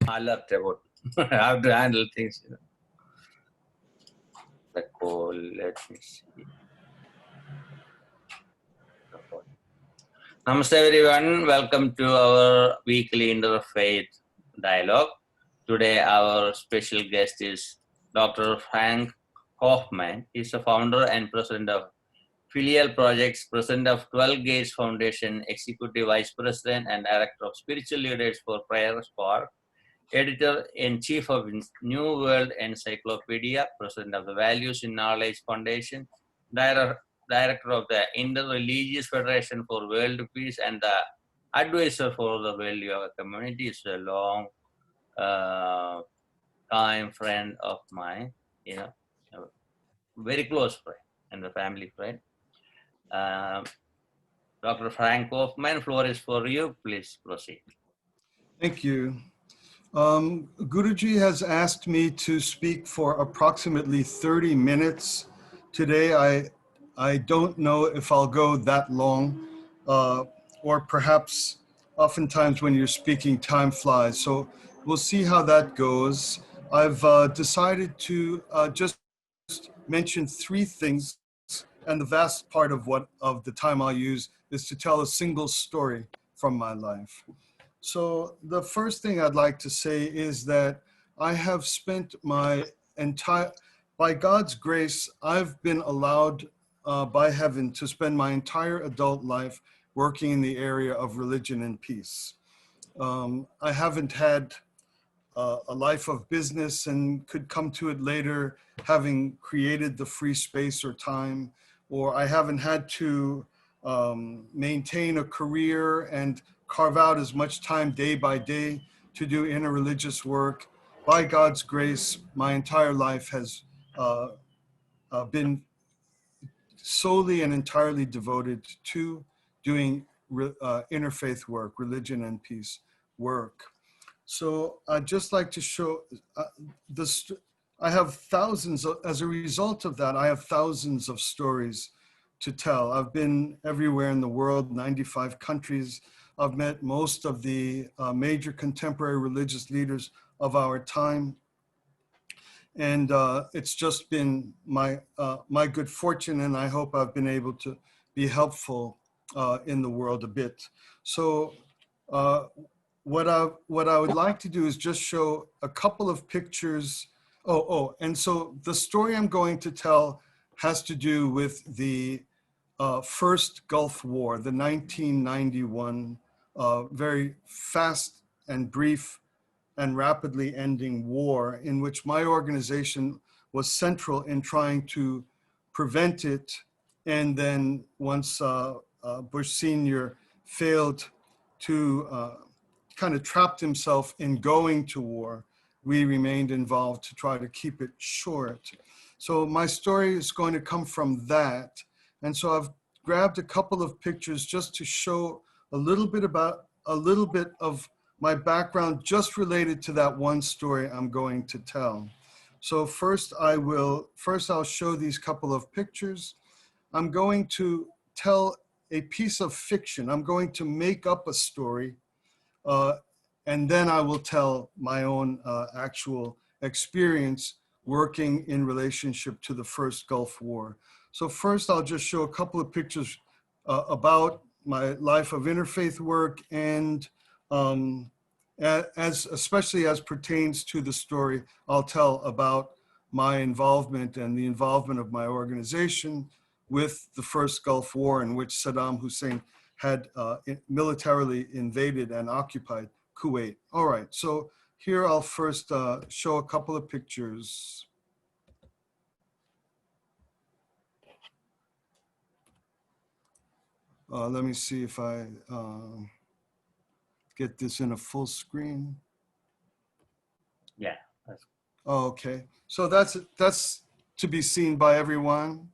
alert about how to handle things. You know. The call, let me see. Namaste everyone, welcome to our weekly Interfaith dialogue. Today our special guest is Dr. Frank Kaufmann. He's the founder and president of Filial Projects, president of 12 Gates Foundation, executive vice president and director of spiritual leaders for Prayer Spark, editor-in-chief of New World Encyclopedia, president of the Values in Knowledge Foundation, director of the Inter-Religious Federation for World Peace, and the advisor for the World Yoga Community. Is a long time friend of mine, you know, a very close friend and a family friend. Dr. Frank Kaufmann, floor is for you. Please proceed. Thank you. Guruji has asked me to speak for approximately 30 minutes. Today, I don't know if I'll go that long, or perhaps oftentimes when you're speaking, time flies. So we'll see how that goes. I've decided to just mention three things, and the vast part of the time I'll use is to tell a single story from my life. So the first thing I'd like to say is that I have spent by God's grace, I've been allowed by heaven to spend my entire adult life working in the area of religion and peace. I haven't had a life of business and could come to it later, having created the free space or time, or I haven't had to maintain a career and carve out as much time day by day to do interreligious work. By God's grace, my entire life has been solely and entirely devoted to doing interfaith work, religion and peace work. So I'd just like to show I have thousands as a result of that, I have thousands of stories to tell. I've been everywhere in the world, 95 countries. I've met most of the major contemporary religious leaders of our time. And it's just been my good fortune, and I hope I've been able to be helpful in the world a bit. So what I would like to do is just show a couple of pictures. And so the story I'm going to tell has to do with the first Gulf War, the 1991 very fast and brief and rapidly ending war, in which my organization was central in trying to prevent it. And then once Bush Sr. failed to kind of trapped himself in going to war, we remained involved to try to keep it short. So my story is going to come from that. And so I've grabbed a couple of pictures just to show a little bit of my background just related to that one story I'm going to tell. So first I'll show these couple of pictures. I'm going to tell a piece of fiction. I'm going to make up a story, and then I will tell my own actual experience working in relationship to the first Gulf War. So first I'll just show a couple of pictures about my life of interfaith work, and especially as pertains to the story, I'll tell about my involvement and the involvement of my organization with the first Gulf War, in which Saddam Hussein had militarily invaded and occupied Kuwait. All right, so here I'll first show a couple of pictures. Let me see if I get this in a full screen. Yeah. Okay, so that's to be seen by everyone.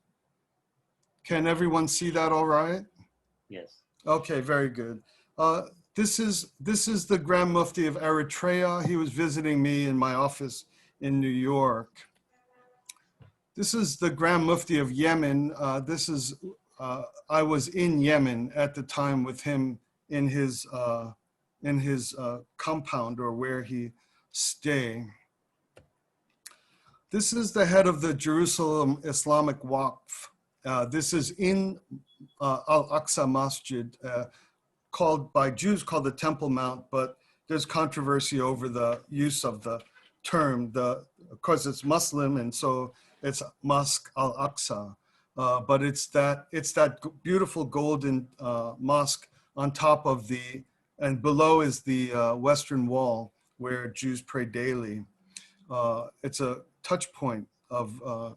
Can everyone see that all right? Yes. Okay, very good. This is the Grand Mufti of Eritrea. He was visiting me in my office in New York. This is the Grand Mufti of Yemen. I was in Yemen at the time with him in his compound, or where he stay. This is the head of the Jerusalem Islamic WAQF. This is in Al-Aqsa Masjid, called by Jews called the Temple Mount, but there's controversy over the use of the term. Of course, it's Muslim, and so it's Mosque Al-Aqsa. But it's that beautiful golden mosque on top of and below is the Western Wall where Jews pray daily. It's a touch point of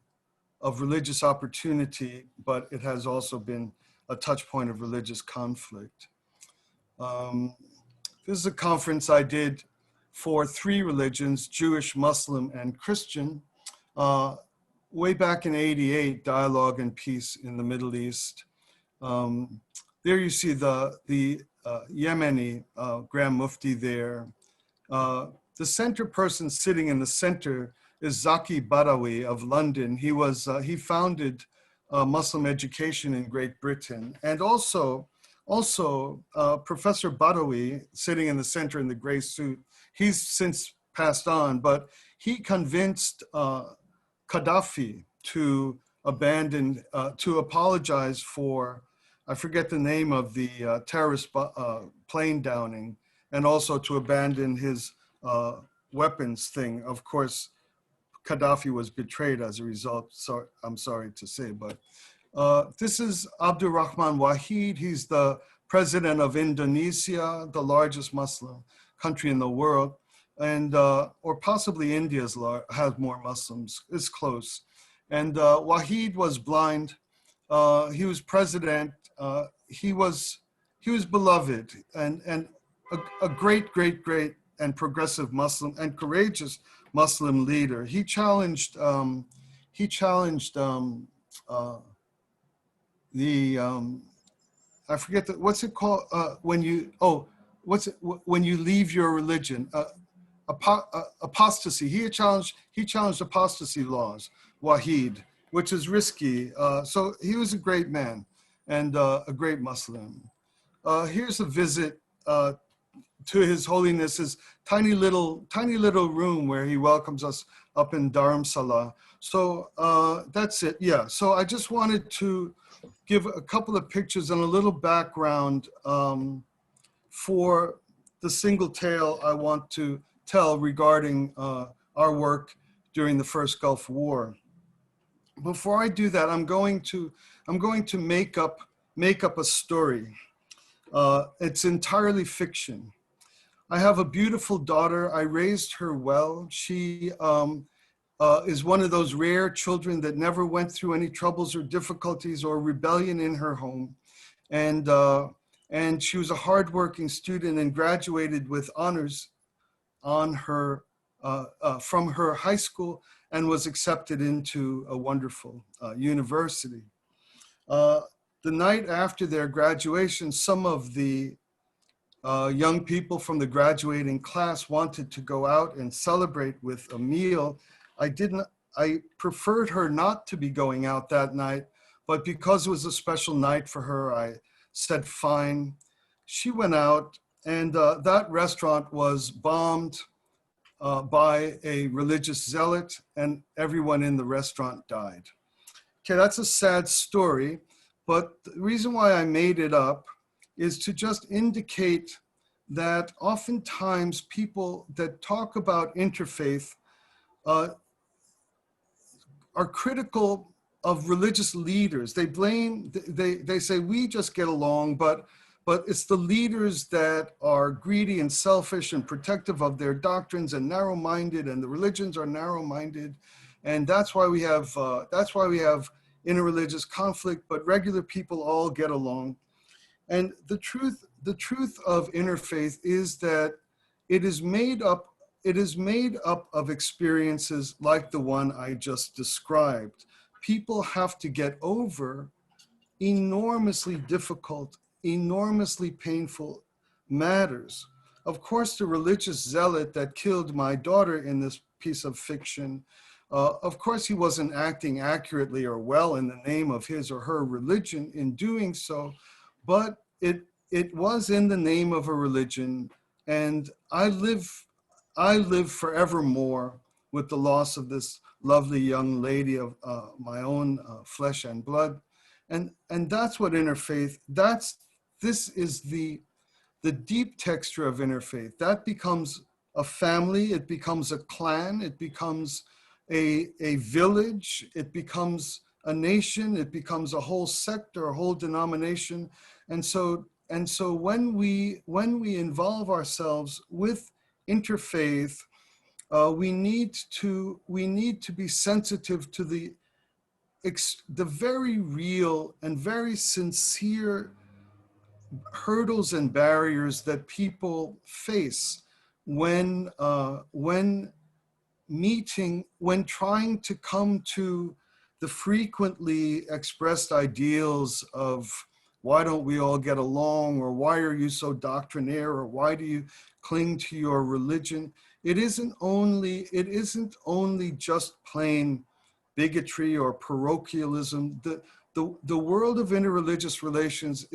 religious opportunity, but it has also been a touch point of religious conflict. This is a conference I did for 3 religions, Jewish, Muslim, and Christian, way back in '88, Dialogue and Peace in the Middle East. There you see the Yemeni Grand Mufti there. The center person sitting in the center is Zaki Badawi of London. He founded Muslim education in Great Britain. And also Professor Badawi, sitting in the center in the gray suit, he's since passed on, but he convinced Gaddafi to apologize for, I forget the name of the terrorist plane downing, and also to abandon his weapons thing. Of course, Gaddafi was betrayed as a result, so I'm sorry to say, but this is ABDURRAHMAN WAHID. He's the president of Indonesia, the largest Muslim country in the world, and or possibly India has more Muslims. It's close. And WAHID was blind. He was president. He was beloved and a great and progressive Muslim and courageous Muslim leader. He challenged I forget what's it called when you leave your religion, apostasy. He challenged apostasy laws, WAHID, which is risky. So he was a great man and a great Muslim. Here's a visit to His Holiness's tiny little room where he welcomes us up in Dharamsala. So that's it. Yeah. So I just wanted to give a couple of pictures and a little background for the single tale I want to tell regarding our work during the first Gulf War. Before I do that, I'm going to make up a story. It's entirely fiction. I have a beautiful daughter. I raised her well. She is one of those rare children that never went through any troubles or difficulties or rebellion in her home. And she was a hardworking student and graduated with honors on her, from her high school and was accepted into a wonderful university. The night after their graduation, some of the young people from the graduating class wanted to go out and celebrate with a meal. I preferred her not to be going out that night, but because it was a special night for her, I said, fine. She went out, and that restaurant was bombed by a religious zealot, and everyone in the restaurant died. Okay, that's a sad story, but the reason why I made it up is to just indicate that oftentimes people that talk about interfaith are critical of religious leaders. They blame, they say, we just get along, but it's the leaders that are greedy and selfish and protective of their doctrines and narrow-minded, and the religions are narrow-minded. And that's why we have interreligious conflict, but regular people all get along. And the truth of interfaith is that it is made up of experiences like the one I just described. People have to get over enormously difficult, enormously painful matters. Of course, the religious zealot that killed my daughter in this piece of fiction, of course, he wasn't acting accurately or well in the name of his or her religion in doing so, but it was in the name of a religion. And I live I live forevermore with the loss of this lovely young lady of my own flesh and blood. And that's what interfaith, this is the deep texture of interfaith. That becomes a family, it becomes a clan, it becomes a village, it becomes a nation, it becomes a whole sector, a whole denomination. And so when we involve ourselves with interfaith, we need to be sensitive to the very real and very sincere hurdles and barriers that people face when trying to come to the frequently expressed ideals of why don't we all get along, or why are you so doctrinaire, or why do you cling to your religion? It isn't only just plain bigotry or parochialism. The world of interreligious relations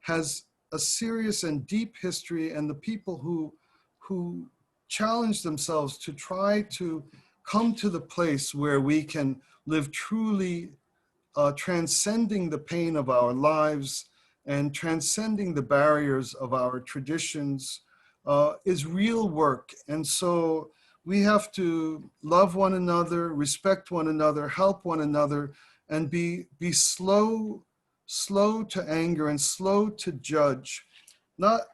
has a serious and deep history, and the people who challenge themselves to try to come to the place where we can live truly transcending the pain of our lives and transcending the barriers of our traditions is real work. And so we have to love one another, respect one another, help one another, and be slow to anger and slow to judge. Not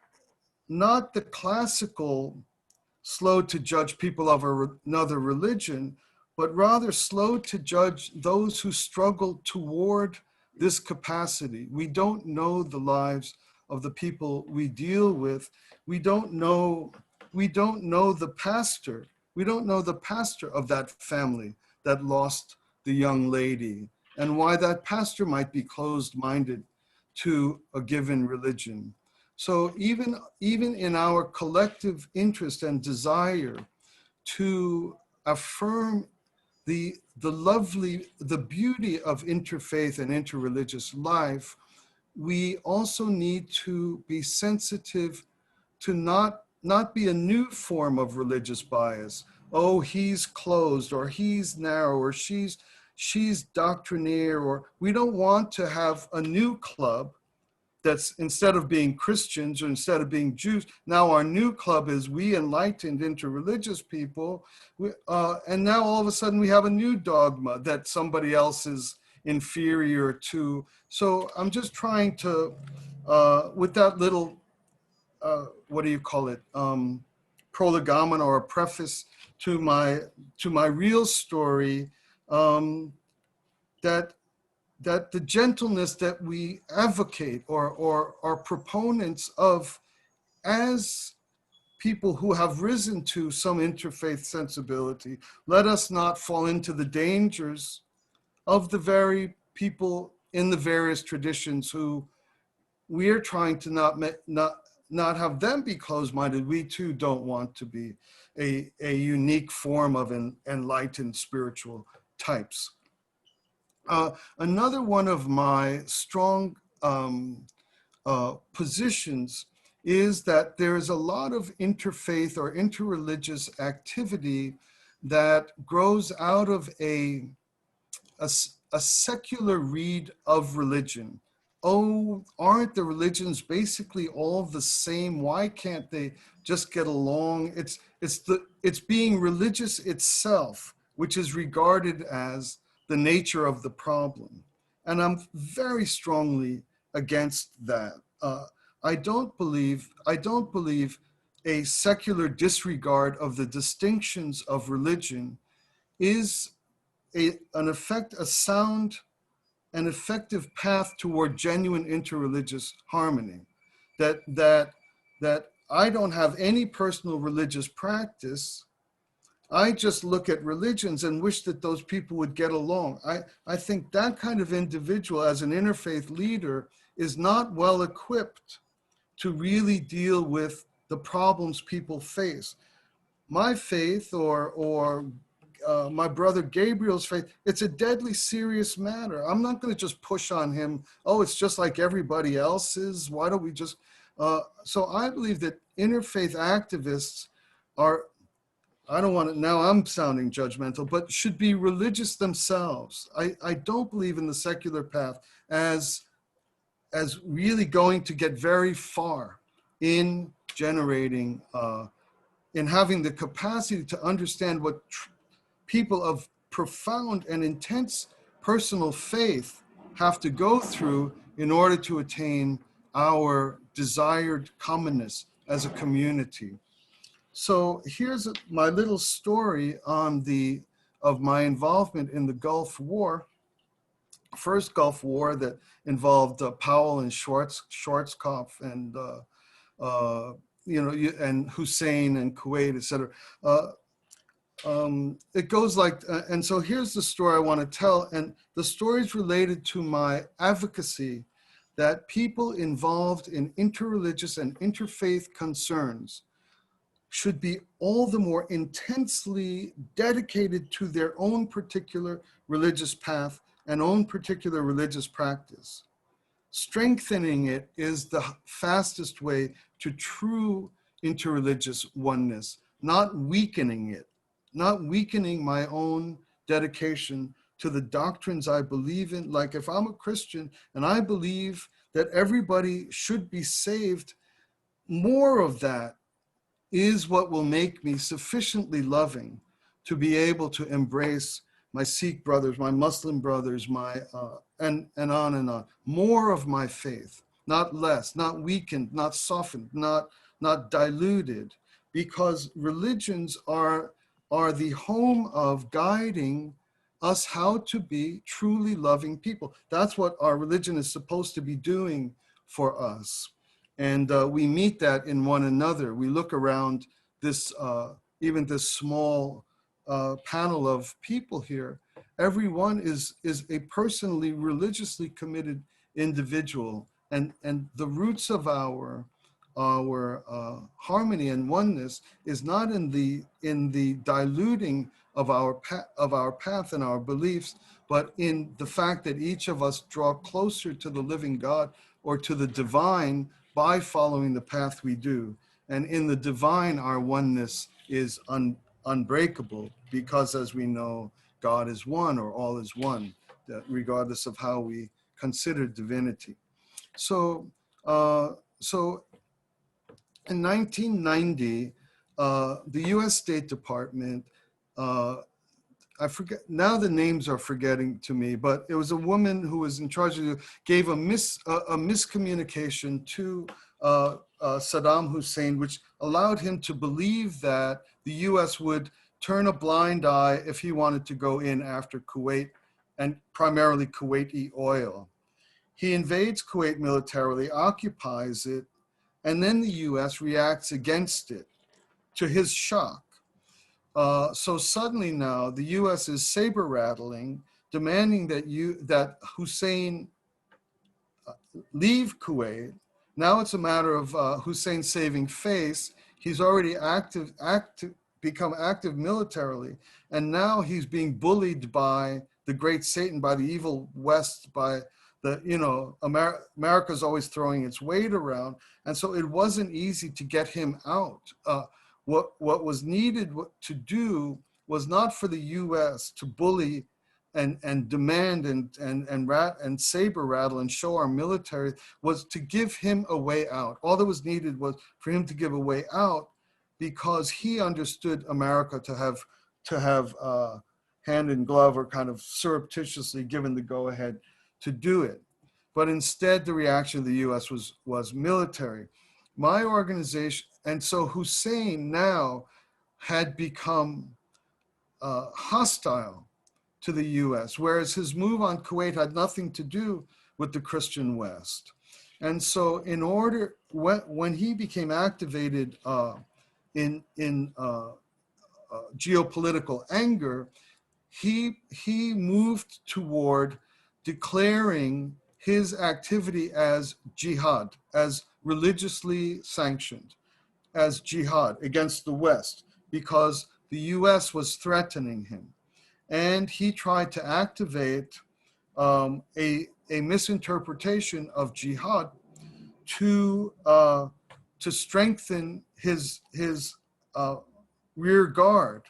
the classical slow to judge people of another religion, but rather slow to judge those who struggle toward this capacity. We don't know the lives of the people we deal with. We don't know the pastor. We don't know the pastor of that family that lost the young lady, and why that pastor might be closed-minded to a given religion. So even in our collective interest and desire to affirm the beauty of interfaith and interreligious life, we also need to be sensitive to not be a new form of religious bias. Oh, he's closed, or he's narrow, or she's doctrinaire, or we don't want to have a new club that's, instead of being Christians or instead of being Jews, now our new club is we enlightened interreligious people. And now all of a sudden we have a new dogma that somebody else is inferior to. So I'm just trying to, with that little, what do you call it? Prolegomena, or a preface to my real story, that the gentleness that we advocate or are proponents of as people who have risen to some interfaith sensibility, let us not fall into the dangers of the very people in the various traditions who we are trying to not have them be closed-minded. We too don't want to be a unique form of enlightened spiritual types. Another one of my strong positions is that there is a lot of interfaith or interreligious activity that grows out of a secular read of religion. Oh, aren't the religions basically all the same? Why can't they just get along? It's being religious itself, which is regarded as the nature of the problem. And I'm very strongly against that. I don't believe a secular disregard of the distinctions of religion is a sound and effective path toward genuine interreligious harmony. That I don't have any personal religious practice. I just look at religions and wish that those people would get along. I think that kind of individual as an interfaith leader is not well equipped to really deal with the problems people face. My faith or my brother Gabriel's faith, it's a deadly serious matter. I'm not going to just push on him, oh, it's just like everybody else's. Why don't we just... So I believe that interfaith activists are I don't want to, now I'm sounding judgmental, but should be religious themselves. I don't believe in the secular path as really going to get very far in generating, in having the capacity to understand what people of profound and intense personal faith have to go through in order to attain our desired commonness as a community. So here's my little story on of my involvement in the Gulf War. First Gulf War that involved Powell and Schwarzkopf and and Hussein and Kuwait, etc. It goes like, and so here's the story I want to tell, and the story is related to my advocacy that people involved in interreligious and interfaith concerns should be all the more intensely dedicated to their own particular religious path and own particular religious practice. Strengthening it is the fastest way to true interreligious oneness, not weakening it, not weakening my own dedication to the doctrines I believe in. Like if I'm a Christian and I believe that everybody should be saved, more of that is what will make me sufficiently loving to be able to embrace my Sikh brothers, my Muslim brothers, and on and on. More of my faith, not less, not weakened, not softened, not diluted, because religions are the home of guiding us how to be truly loving people. That's what our religion is supposed to be doing for us. And we meet that in one another. We look around this, even this small panel of people here. Everyone is a personally, religiously committed individual. And the roots of our harmony and oneness is not in the diluting of our path and our beliefs, but in the fact that each of us draw closer to the living God or to the divine by following the path we do. And in the divine, our oneness is unbreakable, because as we know, God is one, or all is one, regardless of how we consider divinity. So in 1990, the US State Department, I forget, now the names are forgetting to me, but it was a woman who was in charge of, gave a miscommunication to Saddam Hussein, which allowed him to believe that the US would turn a blind eye if he wanted to go in after Kuwait, and primarily Kuwaiti oil. He invades Kuwait militarily, occupies it, and then the US reacts against it, to his shock. So suddenly now the US is saber rattling, demanding that Hussein leave Kuwait. Now it's a matter of Hussein saving face. He's already become active militarily, and now he's being bullied by the great Satan, by the evil West, by the, America's always throwing its weight around. And so it wasn't easy to get him out. What was needed to do was not for the US to bully and demand and saber rattle and show our military, was to give him a way out. All that was needed was for him to give a way out, because he understood America to have hand in glove, or kind of surreptitiously given the go ahead to do it. But instead, the reaction of the US was military. My organization, and so Hussein now had become hostile to the US, whereas his move on Kuwait had nothing to do with the Christian West. And so when he became activated in geopolitical anger, he moved toward declaring his activity as jihad, as religiously sanctioned, as jihad against the West, because the US was threatening him. And he tried to activate a misinterpretation of jihad to strengthen his rear guard,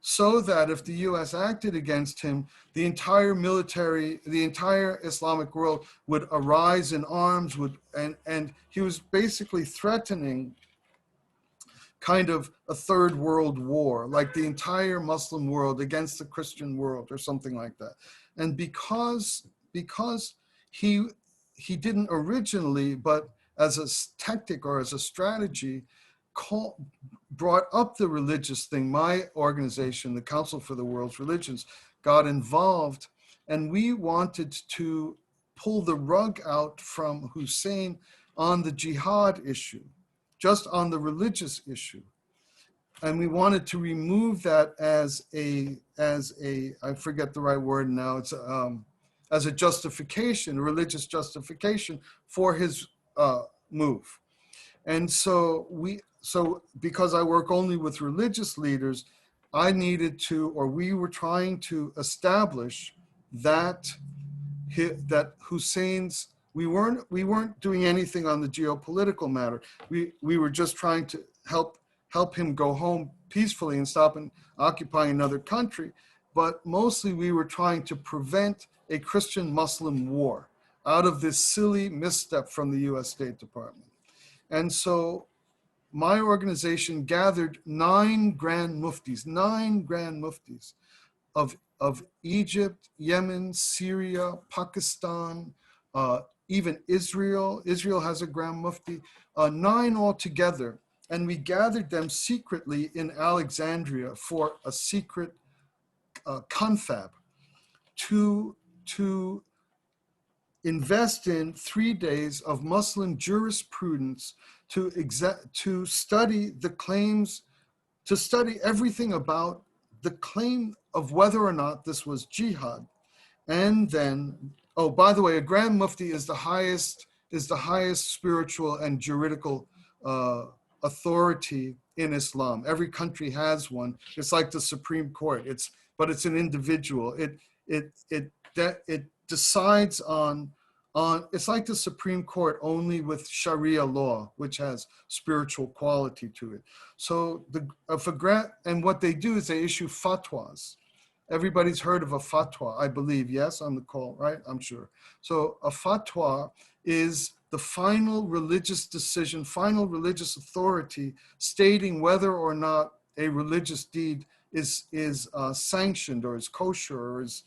so that if the US acted against him, the entire military, the entire Islamic world would arise in arms, and he was basically threatening kind of a third world war, like the entire Muslim world against the Christian world or something like that. And because he didn't originally, but as a tactic or as a strategy, brought up the religious thing, my organization, the Council for the World's Religions, got involved, and we wanted to pull the rug out from Hussein on the jihad issue, just on the religious issue. And we wanted to remove that as a I forget the right word now, it's as a justification, a religious justification for his move. And so because I work only with religious leaders, I needed to, or we were trying to establish that Hussein's, we weren't doing anything on the geopolitical matter. We were just trying to help him go home peacefully and stop occupying another country. But mostly we were trying to prevent a Christian-Muslim war out of this silly misstep from the US State Department. And so my organization gathered 9 grand muftis of Egypt, Yemen, Syria, Pakistan, even Israel. Israel has a grand mufti, 9 altogether. And we gathered them secretly in Alexandria for a secret confab to invest in 3 days of Muslim jurisprudence to study the claims, to study everything about the claim of whether or not this was jihad. And then, oh, by the way, a grand mufti is the highest spiritual and juridical authority in Islam. Every country has one. It's like the Supreme Court. But it's an individual. It decides on it's like the Supreme Court, only with Sharia law, which has spiritual quality to it. So and what they do is they issue fatwas. Everybody's heard of a fatwa, I believe, yes, on the call, right? I'm sure. So a fatwa is the final religious decision, final religious authority stating whether or not a religious deed is sanctioned or is kosher or is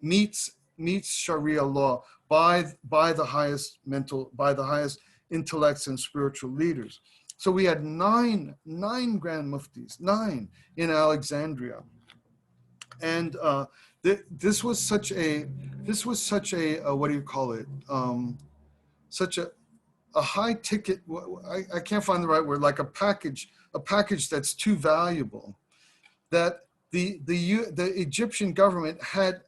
meets Sharia law by the highest intellects and spiritual leaders. So we had nine grand muftis, 9 in Alexandria, and this was such a what do you call it? Such a high ticket. I can't find the right word. Like a package that's too valuable, that the Egyptian government had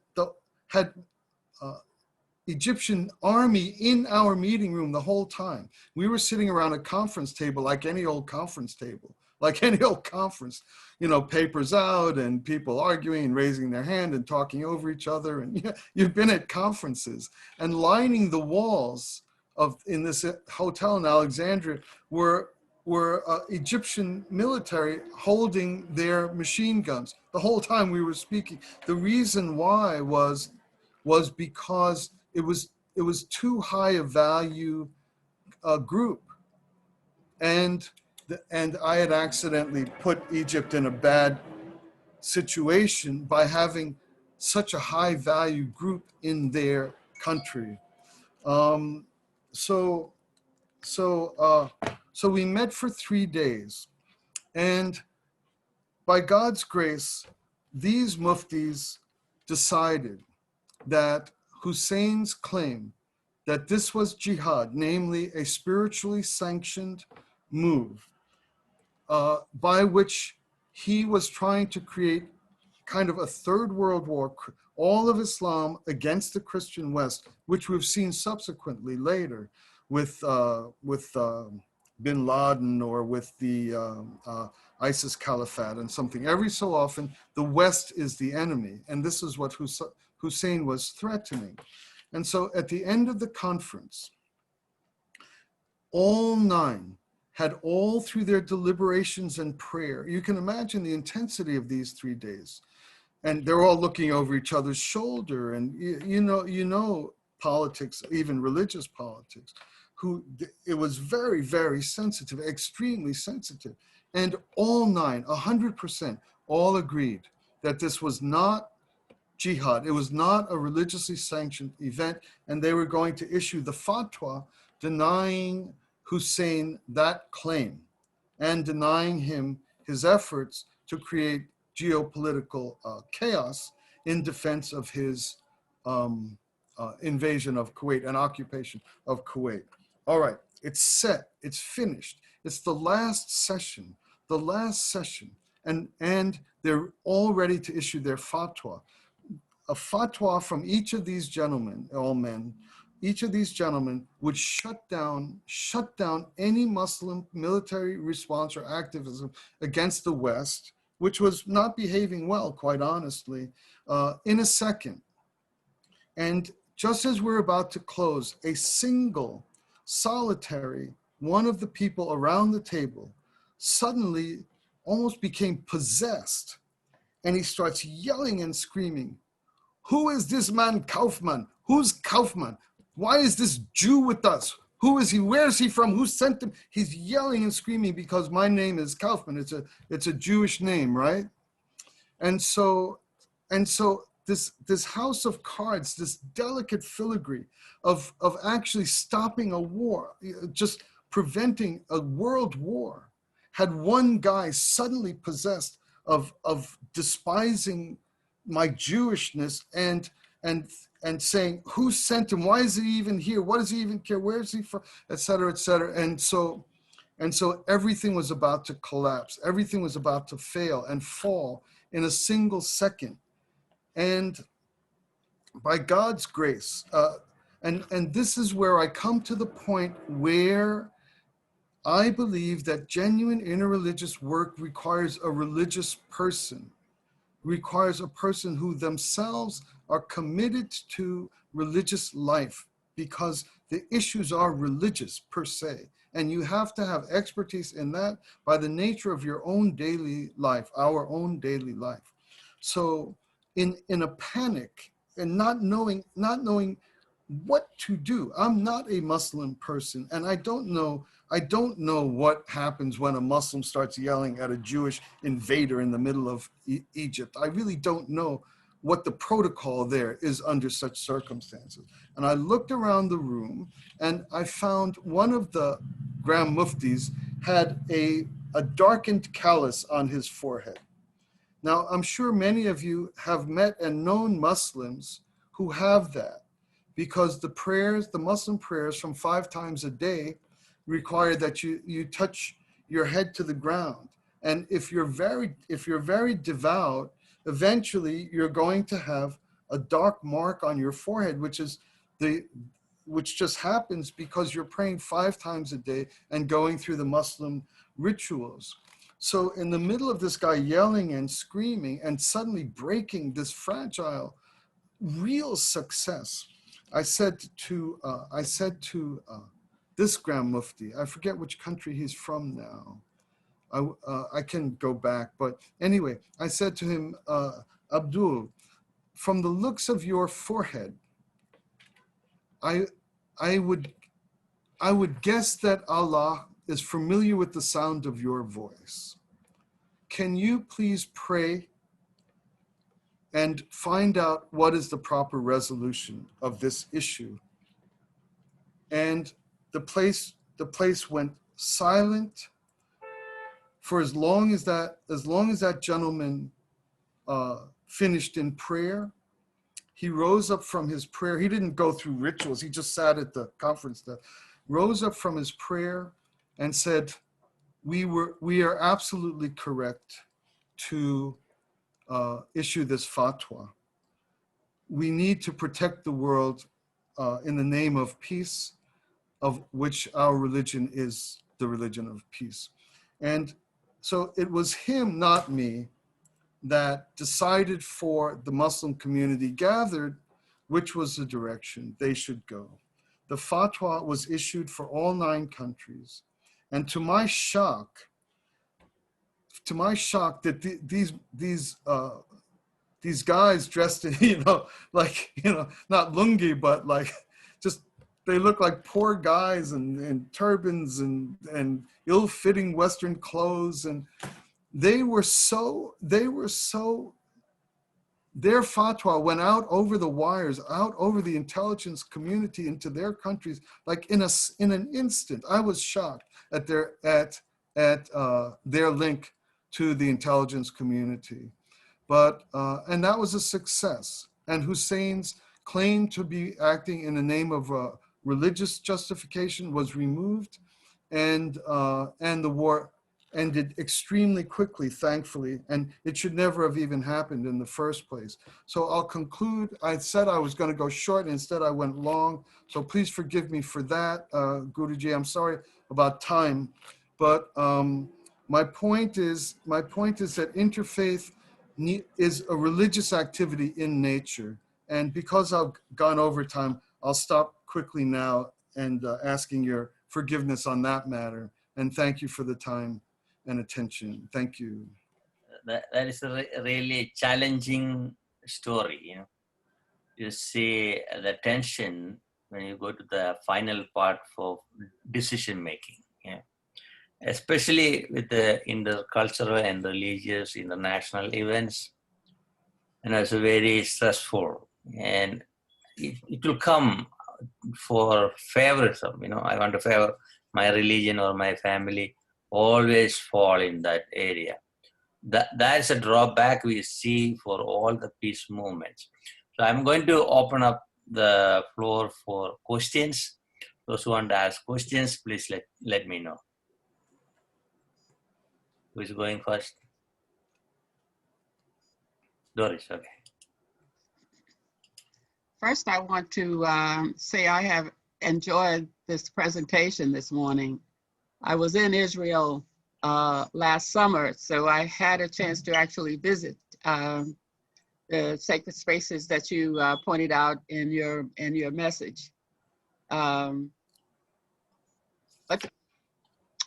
Egyptian army in our meeting room the whole time. We were sitting around a conference table like any old conference table, papers out and people arguing and raising their hand and talking over each other. And you've been at conferences, and lining the walls in this hotel in Alexandria were Egyptian military holding their machine guns the whole time we were speaking. The reason why was because it was too high a value group, and I had accidentally put Egypt in a bad situation by having such a high value group in their country. So we met for 3 days, and by God's grace, these muftis decided that Hussein's claim that this was jihad, namely a spiritually sanctioned move by which he was trying to create kind of a third world war, all of Islam against the Christian West, which we've seen subsequently later with bin Laden or with the ISIS Caliphate and something. Every so often, the West is the enemy, and this is what Hussein was threatening. And so at the end of the conference, all 9 had all through their deliberations and prayer, you can imagine the intensity of these 3 days. And they're all looking over each other's shoulder. And you know, politics, even religious politics, it was very, very sensitive, extremely sensitive. And all 100%, all agreed that this was not jihad. It was not a religiously sanctioned event, and they were going to issue the fatwa denying Hussein that claim and denying him his efforts to create geopolitical chaos in defense of his invasion of Kuwait and occupation of Kuwait. All right, it's set, it's finished. It's the last session, and they're all ready to issue their fatwa. A fatwa from each of these gentlemen, all men, each of these gentlemen would shut down any Muslim military response or activism against the West, which was not behaving well, quite honestly, in a second. And just as we're about to close, a single, solitary, one of the people around the table suddenly almost became possessed, and he starts yelling and screaming, "Who is this man Kaufmann? Who's Kaufmann? Why is this Jew with us? Who is he? Where is he from? Who sent him?" He's yelling and screaming because my name is Kaufmann. It's a Jewish name, right? And so this house of cards, this delicate filigree of actually stopping a war, just preventing a world war, had one guy suddenly possessed of despising my Jewishness and saying, who sent him? Why is he even here? What does he even care? Where is he from? Et cetera, et cetera. And so everything was about to collapse. Everything was about to fail and fall in a single second. And by God's grace, and this is where I come to the point where I believe that genuine interreligious work requires a religious person, requires a person who themselves are committed to religious life, because the issues are religious per se. And you have to have expertise in that by the nature of your own daily life, our own daily life. So in a panic and not knowing what to do, I'm not a Muslim person, and I don't know what happens when a Muslim starts yelling at a Jewish invader in the middle of Egypt. I really don't know what the protocol there is under such circumstances. And I looked around the room and I found one of the Grand Muftis had a darkened callus on his forehead. Now, I'm sure many of you have met and known Muslims who have that, because the prayers, the Muslim prayers from 5 times a day require that you touch your head to the ground. And if you're very devout, eventually you're going to have a dark mark on your forehead, which just happens because you're praying 5 times a day and going through the Muslim rituals. So in the middle of this guy yelling and screaming and suddenly breaking this fragile, real success, I said to this Grand Mufti, I forget which country he's from now. I can go back, but anyway, I said to him, Abdul, from the looks of your forehead, I would guess that Allah is familiar with the sound of your voice. Can you please pray and find out what is the proper resolution of this issue? And the place went silent for as long as that gentleman finished in prayer. He rose up from his prayer. He didn't go through rituals. He just sat at the conference desk, rose up from his prayer and said, we are absolutely correct to issue this fatwa. We need to protect the world in the name of peace, of which our religion is the religion of peace. And so it was him, not me, that decided for the Muslim community gathered which was the direction they should go. The fatwa was issued for all 9 countries. And to my shock, that these guys dressed in, like, not lungi, but like just, they look like poor guys and turbans and ill-fitting Western clothes. And they were so, their fatwa went out over the wires, out over the intelligence community into their countries, like in an instant. I was shocked at their link to the intelligence community. But, and that was a success. And Hussein's claim to be acting in the name of religious justification was removed, and the war ended extremely quickly, thankfully, and it should never have even happened in the first place. So I'll conclude. I said I was going to go short, and instead I went long. So please forgive me for that, Guruji. I'm sorry about time, but my point is that interfaith is a religious activity in nature. And because I've gone over time, I'll stop quickly now and asking your forgiveness on that matter. And thank you for the time and attention. Thank you. That is a really challenging story. You see the tension when you go to the final part for decision making. Especially with the intercultural and religious international events. And it's very stressful. And it will come for favoritism. I want to favor my religion or my family, always fall in that area. That's a drawback we see for all the peace movements. So I'm going to open up the floor for questions. Those who want to ask questions, please let me know. Who is going first? Doris, okay. First, I want to say I have enjoyed this presentation this morning. I was in Israel last summer, so I had a chance to actually visit the sacred spaces that you pointed out in your message. But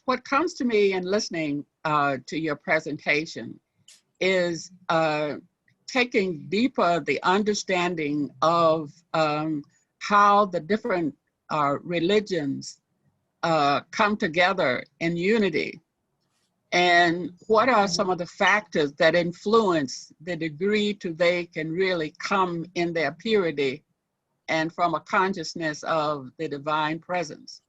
what comes to me in listening to your presentation is taking deeper the understanding of how the different religions come together in unity, and what are some of the factors that influence the degree to they can really come in their purity and from a consciousness of the divine presence.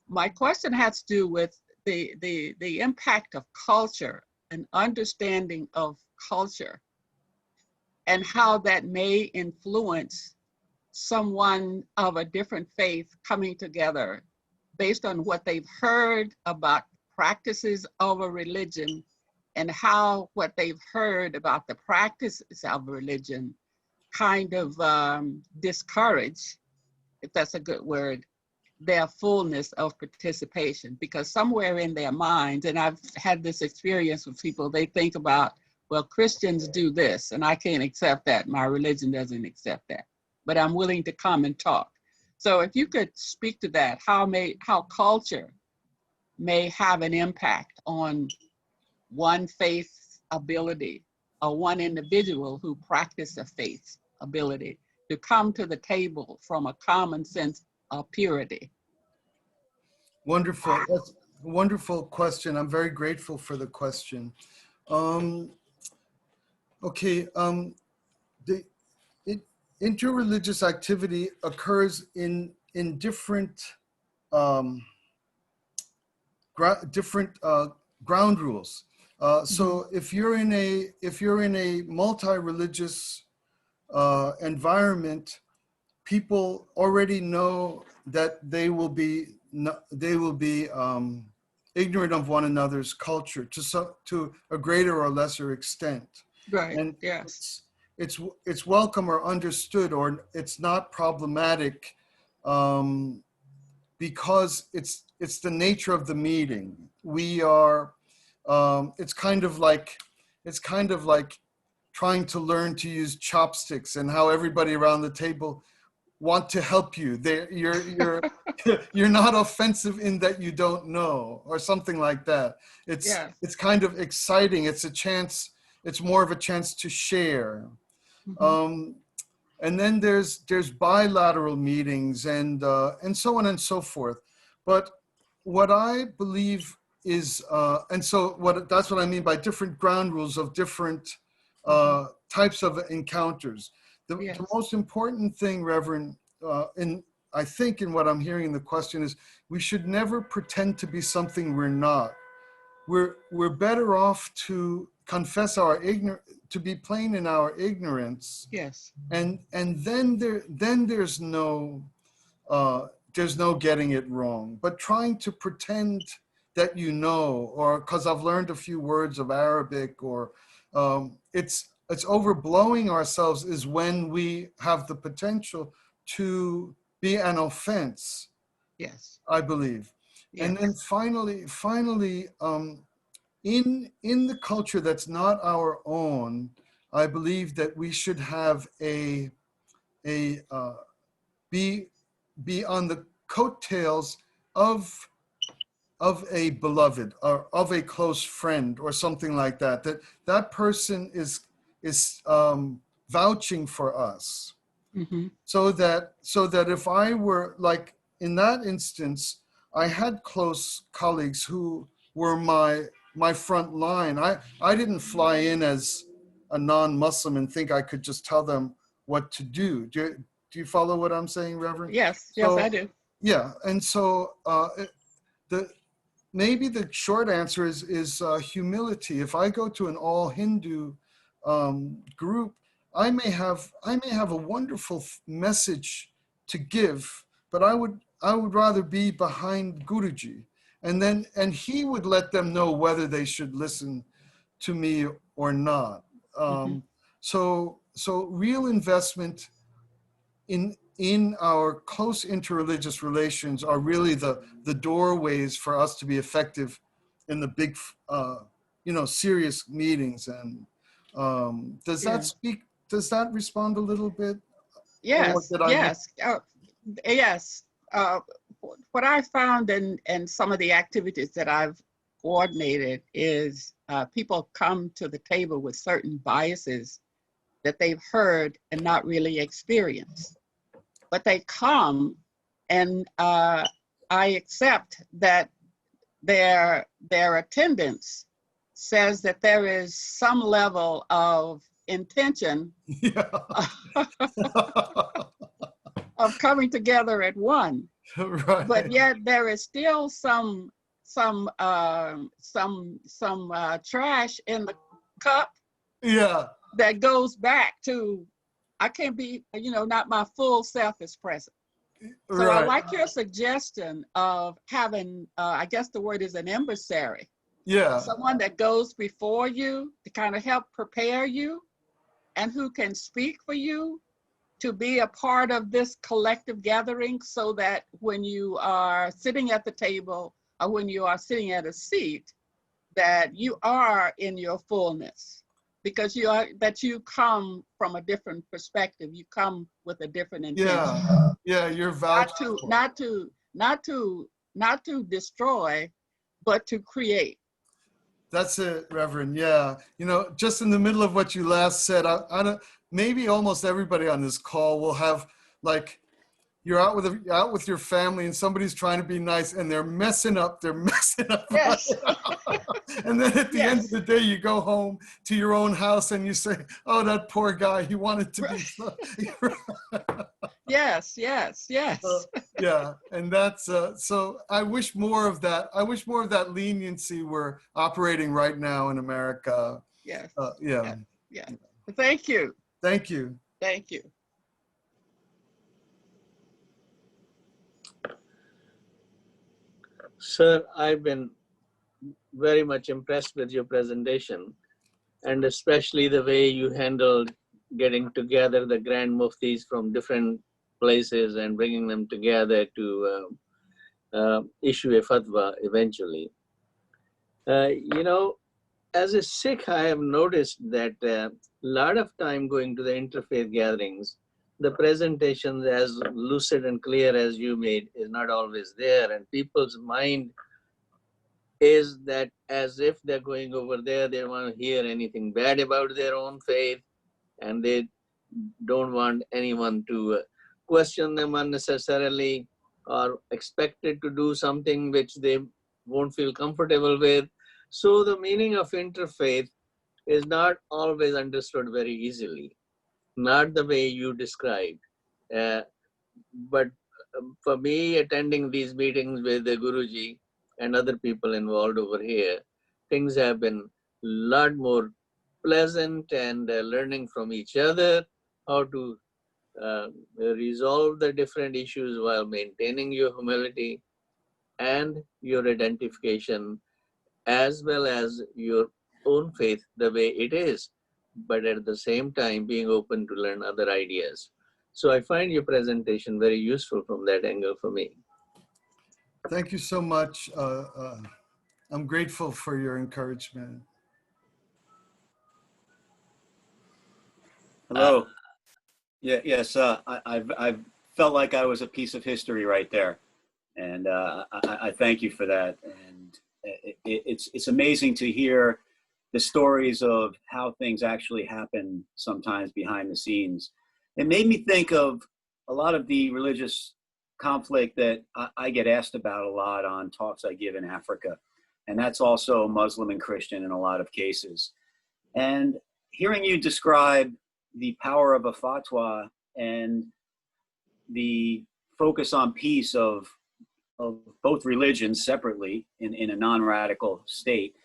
My question has to do with the impact of culture and understanding of culture and how that may influence someone of a different faith coming together based on what they've heard about practices of a religion and how what they've heard about the practices of religion kind of discourage, if that's a good word, their fullness of participation. Because somewhere in their minds, and I've had this experience with people, they think about, well, Christians do this and I can't accept that. My religion doesn't accept that, but I'm willing to come and talk. So if you could speak to that, how culture may have an impact on one faith ability or one individual who practice a faith ability to come to the table from a common sense of purity. Wonderful. That's a wonderful question. I'm very grateful for the question. Interreligious activity occurs in different ground rules. So if you're in a multi-religious environment, people already know that they will be ignorant of one another's culture to a greater or lesser extent. Right. And yes. It's welcome or understood, or it's not problematic because it's the nature of the meeting. We are it's kind of like trying to learn to use chopsticks, and how everybody around the table want to help you. You're not offensive in that you don't know, or something like that. It's kind of exciting. It's a chance. It's more of a chance to share. And then there's bilateral meetings and so on and so forth. But what I believe is, that's what I mean by different ground rules of different types of encounters. The most important thing, Reverend, I think in what I'm hearing in the question is, we should never pretend to be something we're not. We're better off to confess our ignorance, to be plain in our ignorance. Yes. And then there's no getting it wrong. But trying to pretend that you know, or because I've learned a few words of Arabic, or it's overblowing ourselves, is when we have the potential to be an offense. Yes. I believe. Yes. And then finally, in the culture that's not our own, I believe that we should have be on the coattails of a beloved, or of a close friend, or something like that. That person is vouching for us. So that if I were, like in that instance, I had close colleagues who were my front line. I didn't fly in as a non-Muslim and think I could just tell them what to do. Do you follow what I'm saying, Reverend? Yes, yes, I do. Yeah, and so maybe the short answer is humility. If I go to an all Hindu group, I may have a wonderful message to give, but I would rather be behind Guruji, and he would let them know whether they should listen to me or not. So real investment in our close interreligious relations are really the doorways for us to be effective in the big, serious meetings. And does that respond a little bit? Yes, yes, yes. What I found in some of the activities that I've coordinated is people come to the table with certain biases that they've heard and not really experienced. But they come, and I accept that their attendance says that there is some level of intention of coming together at one. Right. But yet there is still some trash in the cup. Yeah. That goes back to, I can't be, not my full self is present. So Right. I like your suggestion of having, I guess the word is an emissary. Yeah. Someone that goes before you to kind of help prepare you, and who can speak for you to be a part of this collective gathering, so that when you are sitting at the table or when you are sitting at a seat, that you are in your fullness. Because you come from a different perspective. You come with a different intention. Yeah, you're vouching. Not to destroy, but to create. That's it, Reverend. Yeah, just in the middle of what you last said, I don't. Maybe almost everybody on this call will have, like, you're out with your family and somebody's trying to be nice and they're messing up. Yes. And then at the end of the day, you go home to your own house and you say, "Oh, that poor guy, he wanted to be." Yes. Yeah, and that's so. I wish more of that. I wish more of that leniency were operating right now in America. Yes. Yeah. Thank you. Thank you. Thank you. Sir, I've been very much impressed with your presentation, and especially the way you handled getting together the Grand Muftis from different places and bringing them together to issue a fatwa eventually. As a Sikh, I have noticed that a lot of time going to the interfaith gatherings, the presentations as lucid and clear as you made is not always there, and people's mind is that as if they're going over there, they don't want to hear anything bad about their own faith, and they don't want anyone to question them unnecessarily or expected to do something which they won't feel comfortable with. So the meaning of interfaith is not always understood very easily, not the way you described. But for me, attending these meetings with the Guruji and other people involved over here, things have been a lot more pleasant, and learning from each other how to resolve the different issues while maintaining your humility and your identification, as well as your own faith the way it is, but at the same time being open to learn other ideas. So I find your presentation very useful from that angle for me. Thank you so much. I'm grateful for your encouragement. Hello. Yes. I've felt like I was a piece of history right there, and I thank you for that. And it's amazing to hear the stories of how things actually happen sometimes behind the scenes. It made me think of a lot of the religious conflict that I get asked about a lot on talks I give in Africa, and that's also Muslim and Christian in a lot of cases. And hearing you describe the power of a fatwa and the focus on peace of both religions separately in a non-radical state,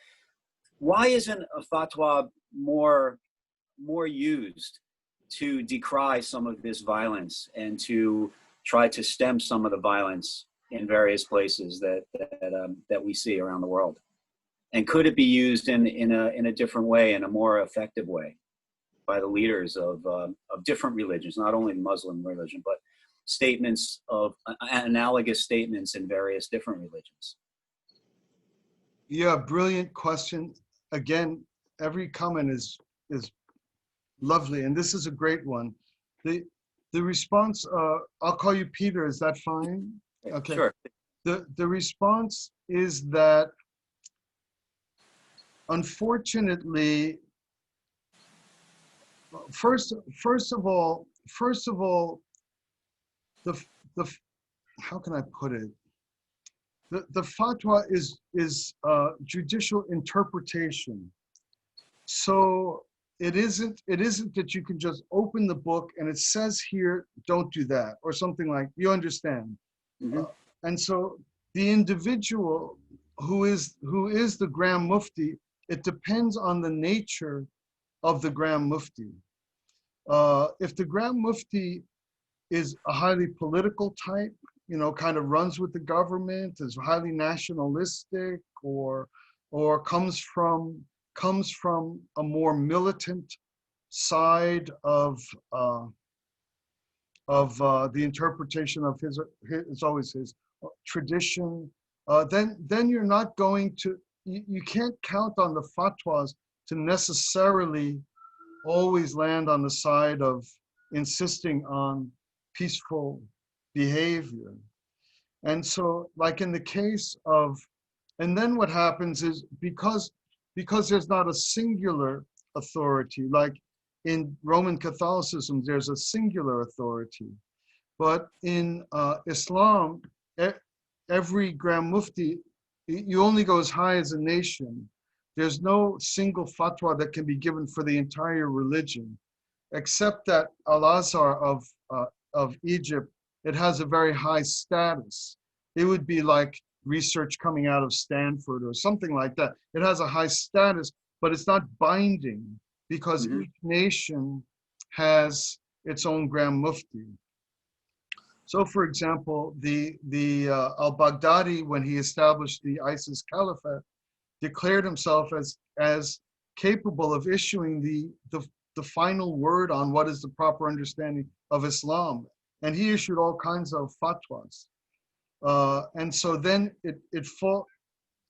why isn't a fatwa more used to decry some of this violence and to try to stem some of the violence in various places that we see around the world? And could it be used in a different way, in a more effective way, by the leaders of different religions, not only Muslim religion, but statements of analogous statements in various different religions? Yeah, brilliant question. Again, every comment is lovely, and this is a great one. The response, I'll call you Peter, is that fine? Okay. Sure. The response is that, unfortunately, first of all, the how can I put it? The fatwa is judicial interpretation. So it isn't that you can just open the book and it says here, don't do that, or something like, you understand. Mm-hmm. And so the individual who is the Grand Mufti, it depends on the nature of the Grand Mufti. If the Grand Mufti is a highly political type, kind of runs with the government, is highly nationalistic, or comes from a more militant side of the interpretation of his it's always his tradition, then you're not going to, you can't count on the fatwas to necessarily always land on the side of insisting on peaceful behavior. And so, like in the case of, and then what happens is, because there's not a singular authority, like in Roman Catholicism, there's a singular authority. But in Islam, every Grand Mufti, you only go as high as a nation. There's no single fatwa that can be given for the entire religion, except that Al-Azhar of Egypt, it has a very high status. It would be like research coming out of Stanford or something like that. It has a high status, but it's not binding, because each nation has its own Grand Mufti. So, for example, the al-Baghdadi, when he established the ISIS Caliphate, declared himself as capable of issuing the final word on what is the proper understanding of Islam. And he issued all kinds of fatwas. And so then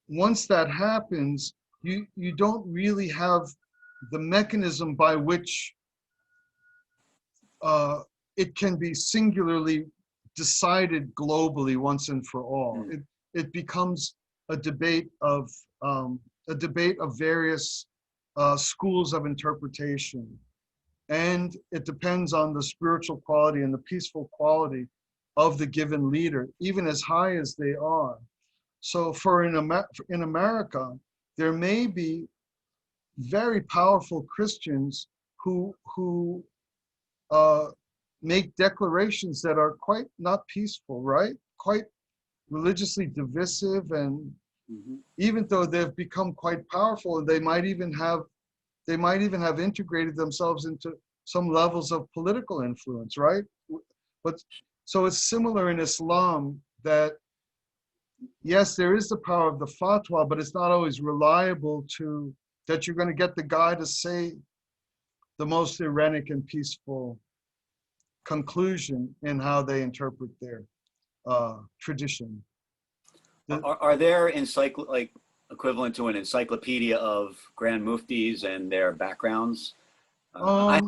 once that happens, you don't really have the mechanism by which it can be singularly decided globally once and for all. It becomes a debate of various schools of interpretation, and it depends on the spiritual quality and the peaceful quality of the given leader, even as high as they are. So in America, there may be very powerful Christians who make declarations that are quite not peaceful, right? Quite religiously divisive, and even though they've become quite powerful, they might even have integrated themselves into some levels of political influence, right? But so it's similar in Islam that yes, there is the power of the fatwa, but it's not always reliable that you're going to get the guy to say the most irenic and peaceful conclusion in how they interpret their tradition. Are there equivalent to an encyclopedia of Grand Muftis and their backgrounds? I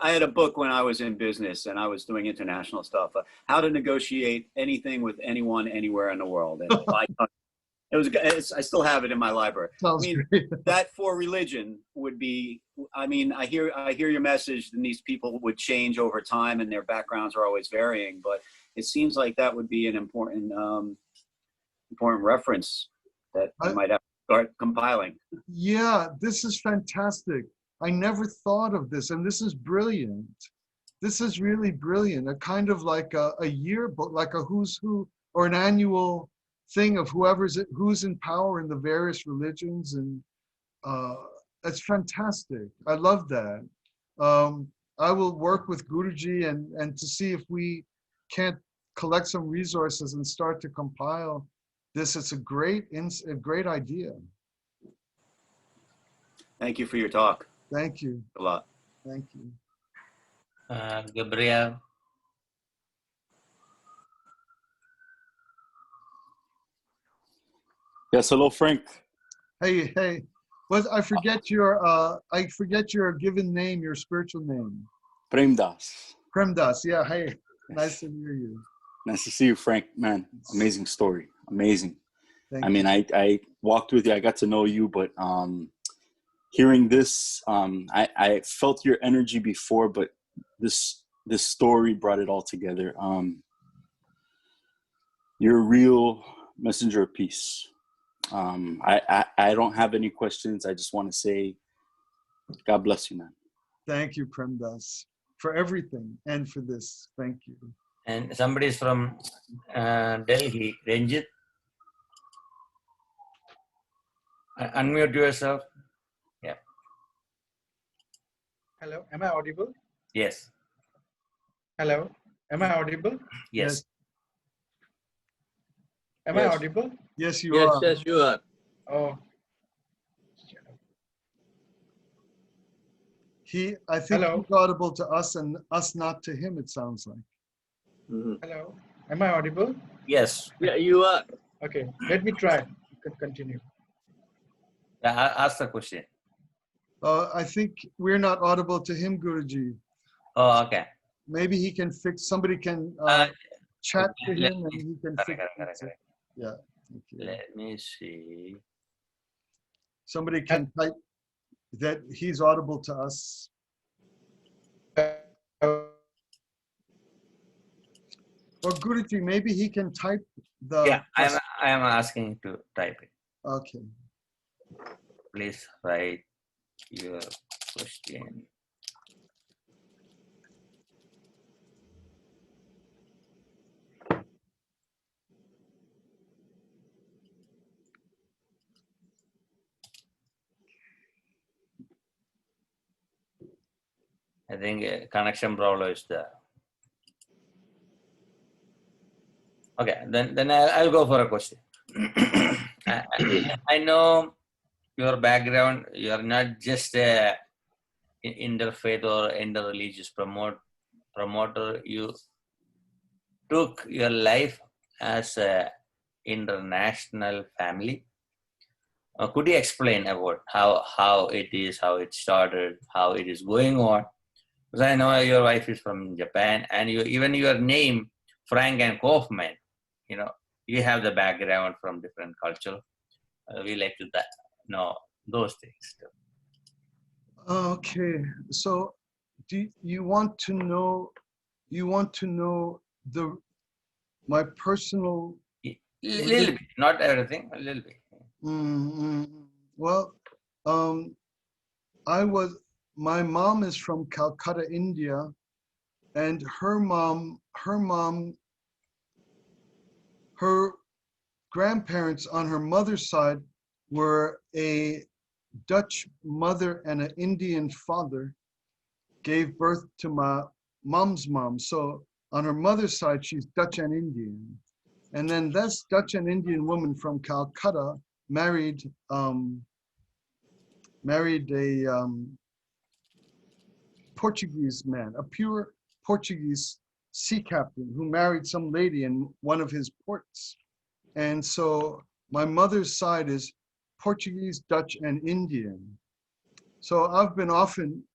had a book when I was in business and I was doing international stuff, how to negotiate anything with anyone, anywhere in the world. And I still have it in my library. Sounds great. That for religion would be, I hear your message, and these people would change over time and their backgrounds are always varying, but it seems like that would be an important reference that I might have to start compiling. Yeah, this is fantastic. I never thought of this, and this is brilliant. This is really brilliant. A kind of like a yearbook, like a who's who, or an annual thing of who's in power in the various religions, and that's fantastic. I love that. I will work with Guruji and to see if we can't collect some resources and start to compile this. It's a great idea. Thank you for your talk. Thank you. A lot. Thank you. Gabriel. Yes, hello, Frank. Hey. I forget your given name, your spiritual name. Premdas. Premdas. Yeah. Hey, nice to hear you. Nice to see you, Frank. Man, amazing story. Amazing. Thank I mean, I walked with you. I got to know you, but hearing this, I felt your energy before, but this story brought it all together. You're a real messenger of peace. I don't have any questions. I just want to say, God bless you, man. Thank you, Premdas, for everything and for this. Thank you. And somebody is from Delhi, Ranjit. Unmute yourself. Yeah. Hello, am I audible? Yes. Hello, am I audible? Yes. Am I audible? Yes, you are. Yes, you are. Oh, I think Hello. he's audible to us and us not to him, it sounds like. hello, am I audible? Yes. Yeah, you are. Okay, let me try. You can continue. Ask the question. I think we're not audible to him, Guruji. Oh, okay. Maybe he can somebody can chat to him and he can fix it. Yeah. Thank you. Let me see. Somebody can type that he's audible to us. Or Guruji, maybe he can type the. Yeah, I am asking to type it. Okay. Please write your question. I think a connection problem is there. Okay, then I'll go for a question. I know your background. You are not just a interfaith or interreligious promoter. You took your life as a international family. Could you explain about how it is, how it started, how it is going on? Because I know your wife is from Japan, and even your name, Frank and Kaufmann, you know, you have the background from different culture. We like to know those things too. Okay, so do you want to know? You want to know my personal? Little bit, not everything, a little bit. Well, my mom is from Calcutta, India, and her grandparents on her mother's side were a Dutch mother and an Indian father, gave birth to my mom's mom. So on her mother's side, she's Dutch and Indian. And then this Dutch and Indian woman from Calcutta married a Portuguese man, a pure Portuguese sea captain who married some lady in one of his ports. And so my mother's side is Portuguese, Dutch, and Indian. So I've been often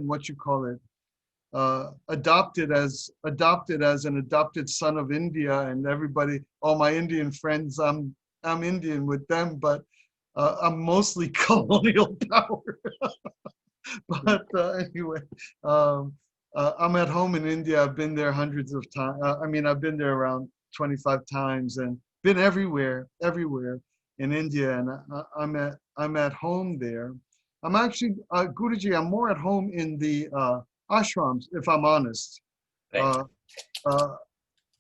what you call it, adopted as an adopted son of India, and everybody, all my Indian friends, I'm Indian with them, but I'm mostly colonial power. But anyway, I'm at home in India. I've been there hundreds of times. I've been there around 25 times and been everywhere in India, and I'm at home there. I'm actually, Guruji, I'm more at home in the ashrams, if I'm honest. Right.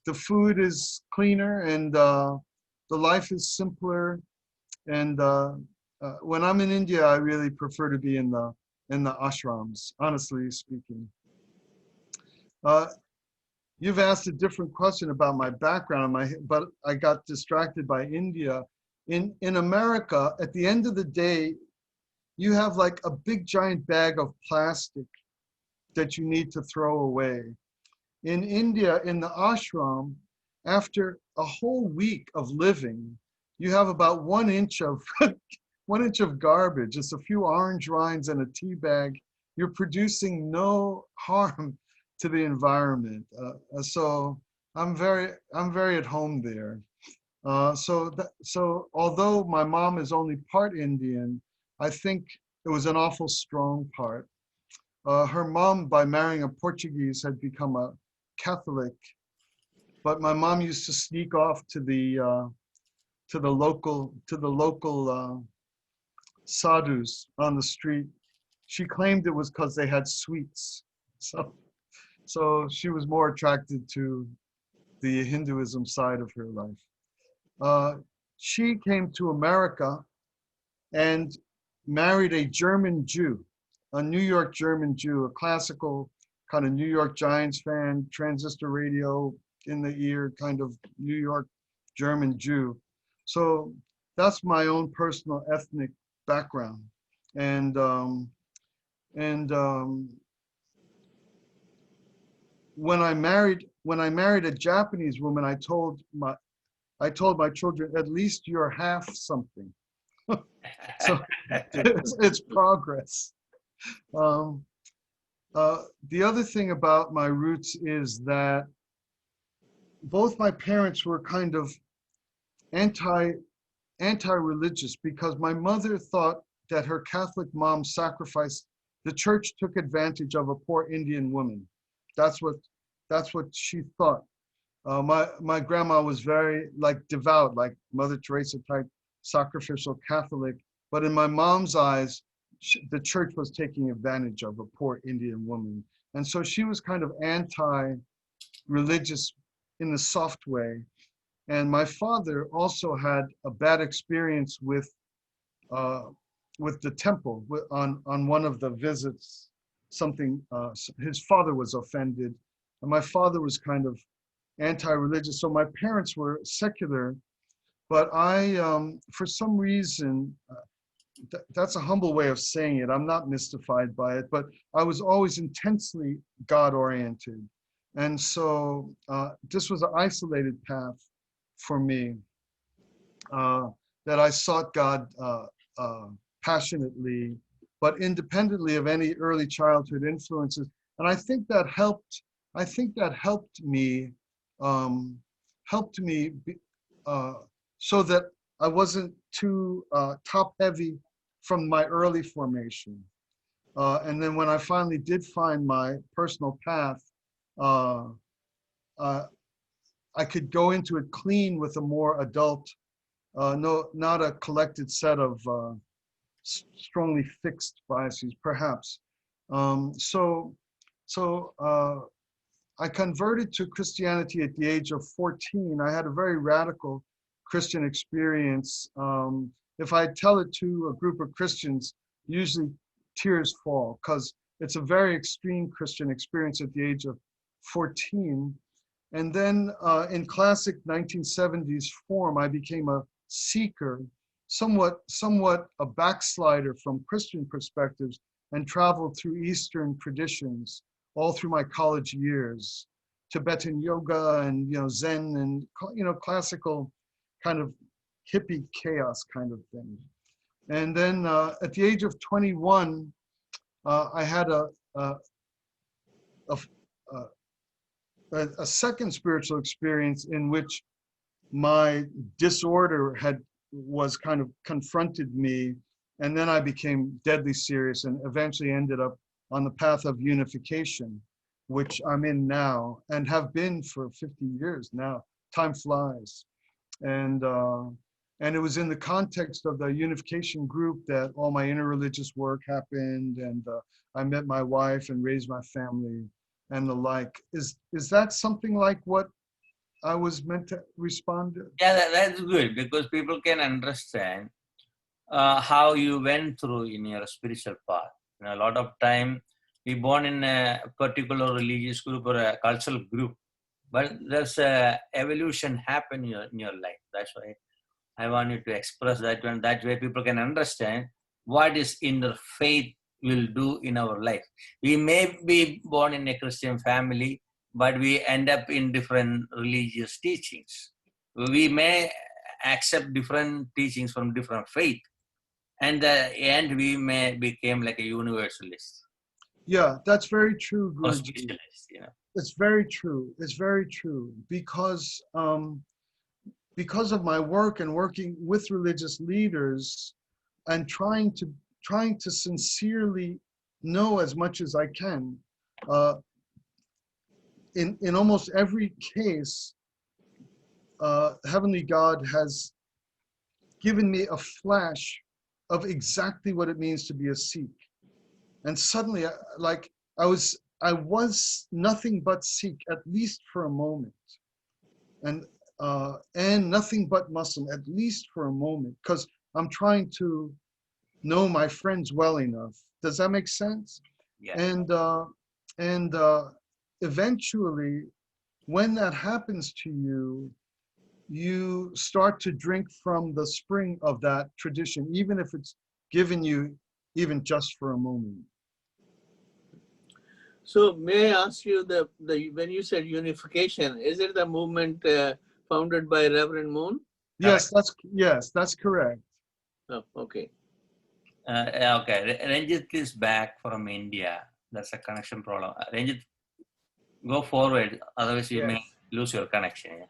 The food is cleaner, and the life is simpler. And when I'm in India, I really prefer to be in the ashrams, honestly speaking. You've asked a different question about my background, but I got distracted by India. In America, at the end of the day, you have like a big giant bag of plastic that you need to throw away. In India, in the ashram, after a whole week of living, you have about 1 inch of 1 inch of garbage, just a few orange rinds and a tea bag. You're producing no harm to the environment. So I'm very at home there. So although my mom is only part Indian, I think it was an awful strong part. Her mom, by marrying a Portuguese, had become a Catholic, but my mom used to sneak off to the local sadhus on the street. She claimed it was because they had sweets. So she was more attracted to the Hinduism side of her life. She came to America and married a German Jew, a New York German Jew, a classical kind of New York Giants fan, transistor radio in the ear, kind of New York German Jew. So that's my own personal ethnic background. And when I married a Japanese woman, I told my children, at least you're half something. So it's progress. The other thing about my roots is that both my parents were kind of anti-religious, because my mother thought that her Catholic mom sacrificed, the church took advantage of a poor Indian woman. That's what she thought. My grandma was very devout, like Mother Teresa type sacrificial Catholic, but in my mom's eyes, the church was taking advantage of a poor Indian woman. And so she was kind of anti-religious in a soft way. And my father also had a bad experience with the temple on one of the visits. His father was offended, and my father was kind of anti-religious. So my parents were secular, but I, for some reason, that's a humble way of saying it. I'm not mystified by it, but I was always intensely God-oriented. And so this was an isolated path for me, that I sought God passionately, but independently of any early childhood influences. and I think that helped. I think that helped me, so that I wasn't too top heavy from my early formation. And then when I finally did find my personal path, uh, I could go into it clean with a more adult, not a collected set of strongly fixed biases, perhaps. So I converted to Christianity at the age of 14. I had a very radical Christian experience. If I tell it to a group of Christians, usually tears fall because it's a very extreme Christian experience at the age of 14. And then in classic 1970s form, I became a seeker, somewhat a backslider from Christian perspectives, and traveled through Eastern traditions all through my college years, Tibetan yoga and Zen and classical kind of hippie chaos kind of thing. And then at the age of 21, I had a second spiritual experience in which my disorder was kind of confronted me, and then I became deadly serious and eventually ended up on the path of unification, which I'm in now and have been for 50 years now. Time flies. And it was in the context of the unification group that all my interreligious work happened, and I met my wife and raised my family and the like. Is that something like what I was meant to respond to? Yeah, that's good, because people can understand how you went through in your spiritual path. A lot of time we born in a particular religious group or a cultural group, but there's a evolution happen in your life. That's why I want you to express that one. That way people can understand what is interfaith will do in our life. We may be born in a Christian family, but we end up in different religious teachings. We may accept different teachings from different faith, and at the end we may become like a universalist. Yeah, that's very true, Or Guruji. specialist, It's very true. It's very true because of my work and working with religious leaders and trying to sincerely know as much as I can. In almost every case, Heavenly God has given me a flash of exactly what it means to be a Sikh. And suddenly, I was nothing but Sikh, at least for a moment. And nothing but Muslim, at least for a moment, because I'm trying to know my friends well enough. Does that make sense? Yeah. And eventually, when that happens to you, you start to drink from the spring of that tradition, even if it's given you even just for a moment. So may I ask you, when you said unification, is it the movement founded by Reverend Moon? Yes, that's correct. Oh, okay. Okay, Ranjit is back from India. That's a connection problem. Ranjit, go forward, otherwise you may lose your connection. Yeah?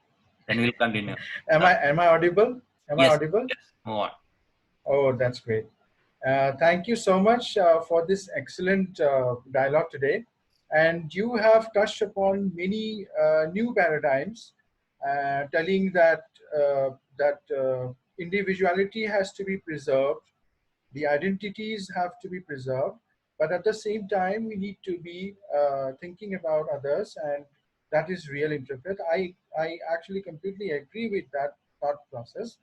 Then we'll continue. Am I audible? Am I audible? Yes, move on. Oh, that's great. Thank you so much for this excellent dialogue today. And you have touched upon many new paradigms, telling that individuality has to be preserved, the identities have to be preserved, but at the same time, we need to be thinking about others, and that is real interfaith. I actually completely agree with that thought process,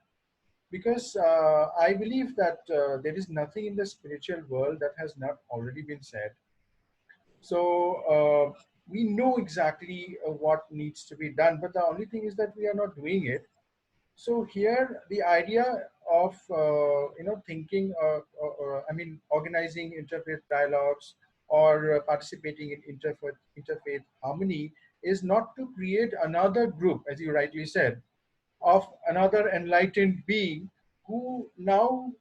because I believe that there is nothing in the spiritual world that has not already been said. So we know exactly what needs to be done, but the only thing is that we are not doing it. So here, the idea of thinking, organizing interfaith dialogues or participating in interfaith harmony is not to create another group, as you rightly said, of another enlightened being who now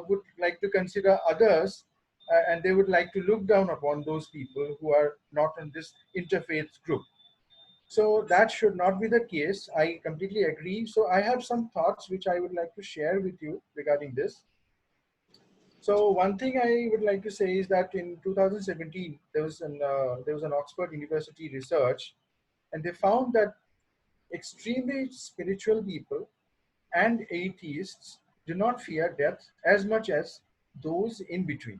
would like to consider others and they would like to look down upon those people who are not in this interfaith group. So that should not be the case. I completely agree. So I have some thoughts which I would like to share with you regarding this. So one thing I would like to say is that in 2017 there was an Oxford University research, and they found that extremely spiritual people and atheists do not fear death as much as those in between.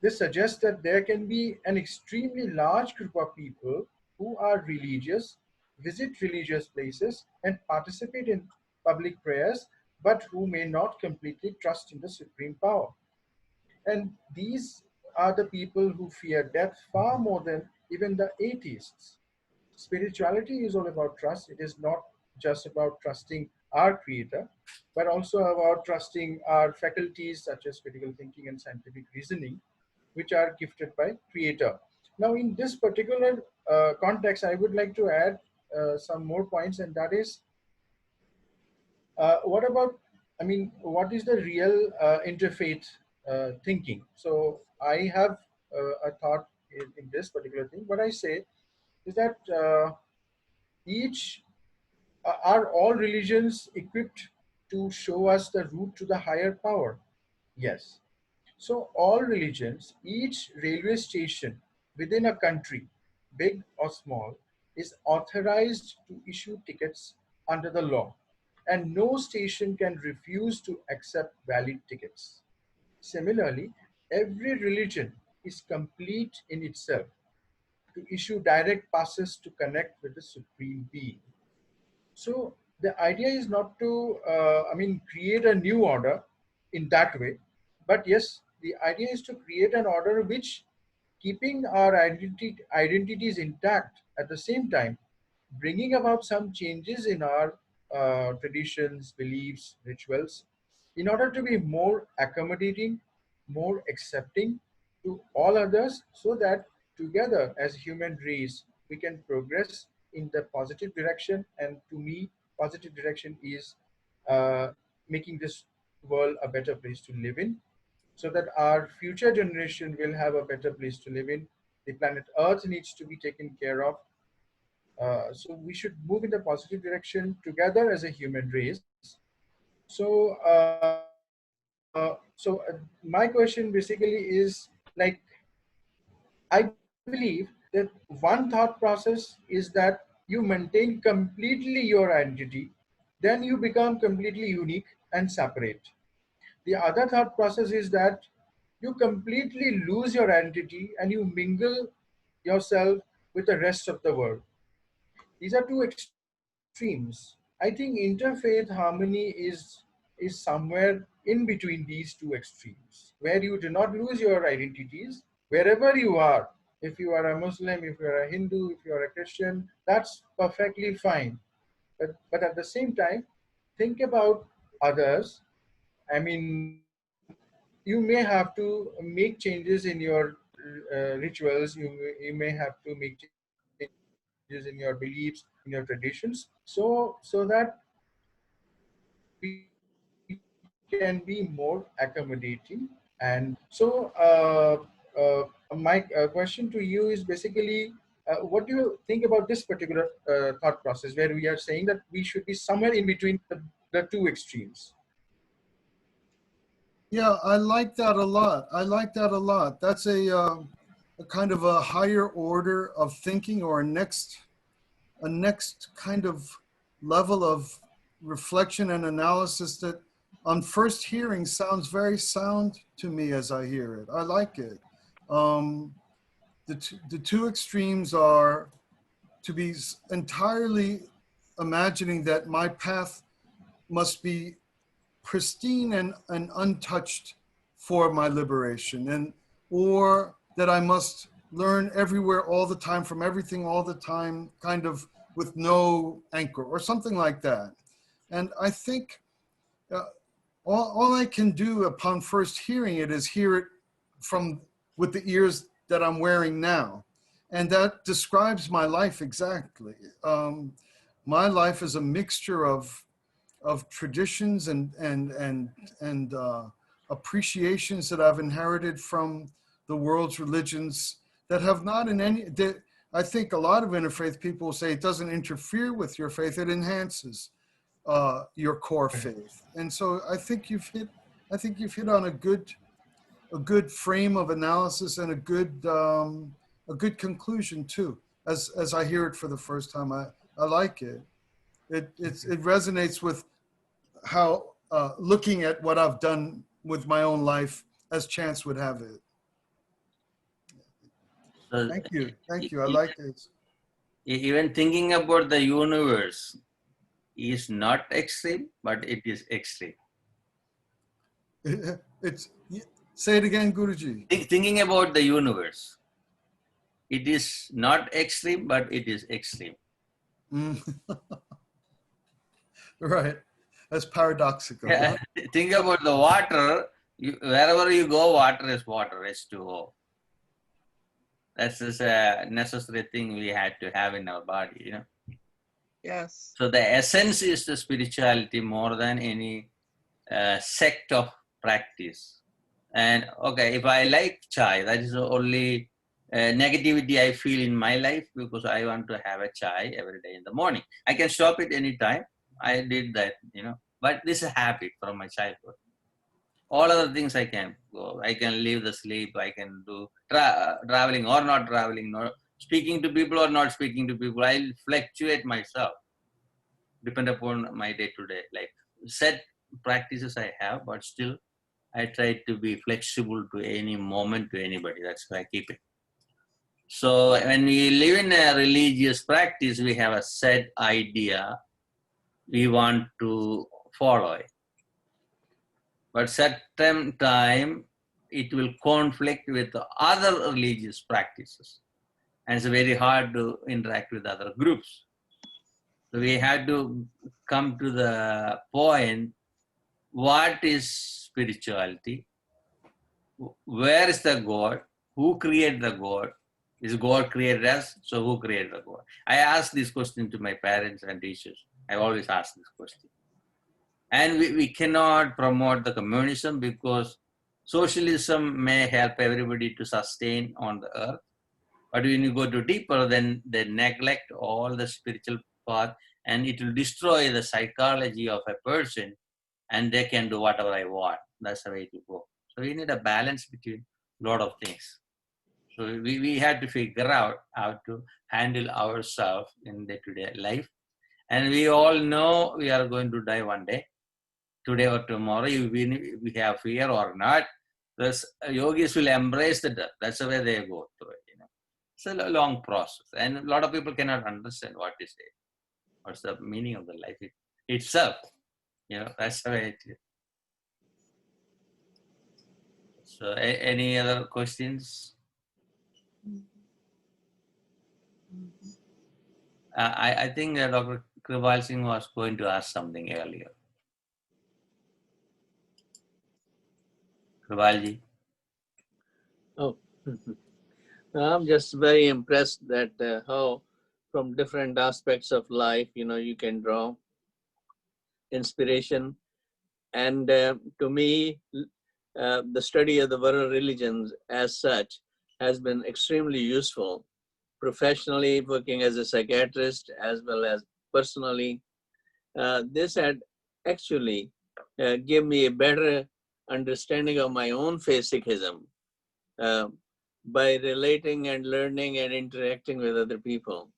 This suggests that there can be an extremely large group of people who are religious, visit religious places, and participate in public prayers, but who may not completely trust in the supreme power. And these are the people who fear death far more than even the atheists. Spirituality is all about trust. It is not just about trusting our creator, but also about trusting our faculties such as critical thinking and scientific reasoning, which are gifted by creator. Now, in this particular context, I would like to add some more points, and that is, what about, I mean, what is the real interfaith thinking? So I have a thought in this particular thing. What I say is that each are all religions equipped to show us the route to the higher power? Yes. So all religions, each railway station within a country, big or small, is authorized to issue tickets under the law, and no station can refuse to accept valid tickets. Similarly, every religion is complete in itself to issue direct passes to connect with the Supreme Being. So the idea is not to, create a new order in that way, but yes, the idea is to create an order which, keeping our identities intact, at the same time bringing about some changes in our traditions, beliefs, rituals, in order to be more accommodating, more accepting to all others, so that together as human race we can progress in the positive direction. And to me, positive direction is uh, making this world a better place to live in, so that our future generation will have a better place to live in. The planet Earth needs to be taken care of. So we should move in the positive direction together as a human race. So, my question basically is, like, I believe that one thought process is that you maintain completely your identity, then you become completely unique and separate. The other thought process is that you completely lose your identity and you mingle yourself with the rest of the world. These are two extremes. I think interfaith harmony is somewhere in between these two extremes, where you do not lose your identities wherever you are. If you are a Muslim, if you are a Hindu, if you are a Christian, that's perfectly fine. But at the same time, think about others. I mean, you may have to make changes in your rituals. You may have to make changes in your beliefs, in your traditions, so that we can be more accommodating. And so my question to you is basically, what do you think about this particular thought process, where we are saying that we should be somewhere in between the two extremes? Yeah, I like that a lot. I like that a lot. That's a kind of a higher order of thinking, or a next kind of level of reflection and analysis that on first hearing sounds very sound to me as I hear it. I like it. The two extremes are to be entirely imagining that my path must be pristine and untouched for my liberation, and or that I must learn everywhere all the time from everything all the time, kind of with no anchor or something like that. And I think all I can do upon first hearing it is hear it with the ears that I'm wearing now. And that describes my life exactly. My life is a mixture of traditions and appreciations that I've inherited from the world's religions that have not in any, I think a lot of interfaith people say it doesn't interfere with your faith, it enhances your core faith. And so I think you've hit on a good frame of analysis and a good conclusion too. As I hear it for the first time, I like it. It resonates with how looking at what I've done with my own life as chance would have it. So Thank you. I like this. even thinking about the universe is not extreme, but it is extreme. Say it again, Guruji. Thinking about the universe, it is not extreme, but it is extreme. Right. That's paradoxical. Yeah. Think about the water. Wherever you go, water is water, H2O. That's just a necessary thing we had to have in our body, you know. Yes. So the essence is the spirituality more than any sect of practice. And okay, if I like chai, that is the only negativity I feel in my life, because I want to have a chai every day in the morning. I can stop it anytime. I did that, you know. But this is a habit from my childhood. All other things I can go. I can leave the sleep. I can do traveling or not traveling, or speaking to people or not speaking to people. I'll fluctuate myself, depend upon my day-to-day life. Set practices I have, but still I try to be flexible to any moment, to anybody. That's why I keep it. So when we live in a religious practice, we have a set idea we want to follow it. But certain time, it will conflict with other religious practices. And it's very hard to interact with other groups. So we had to come to the point, what is spirituality? Where is the God? Who created the God? Is God created us? So who created the God? I asked this question to my parents and teachers. I always ask this question. And we cannot promote the communism, because socialism may help everybody to sustain on the earth. But when you go to deeper, then they neglect all the spiritual path, and it will destroy the psychology of a person, and they can do whatever I want. That's the way to go. So we need a balance between a lot of things. So we had to figure out how to handle ourselves in day-to-day life. And we all know we are going to die one day, today or tomorrow. We have fear or not, the yogis will embrace the death. That's the way they go through it. You know, it's a long process, and a lot of people cannot understand what is it, what's the meaning of the life itself. You know, that's the way it is. So, any other questions? I think Dr. Kripal Singh was going to ask something earlier. Kripalji. Oh, I'm just very impressed that how from different aspects of life, you know, you can draw inspiration. And to me, the study of the world religions as such has been extremely useful, professionally working as a psychiatrist as well as personally. This had actually given me a better understanding of my own faith-sikhism by relating and learning and interacting with other people.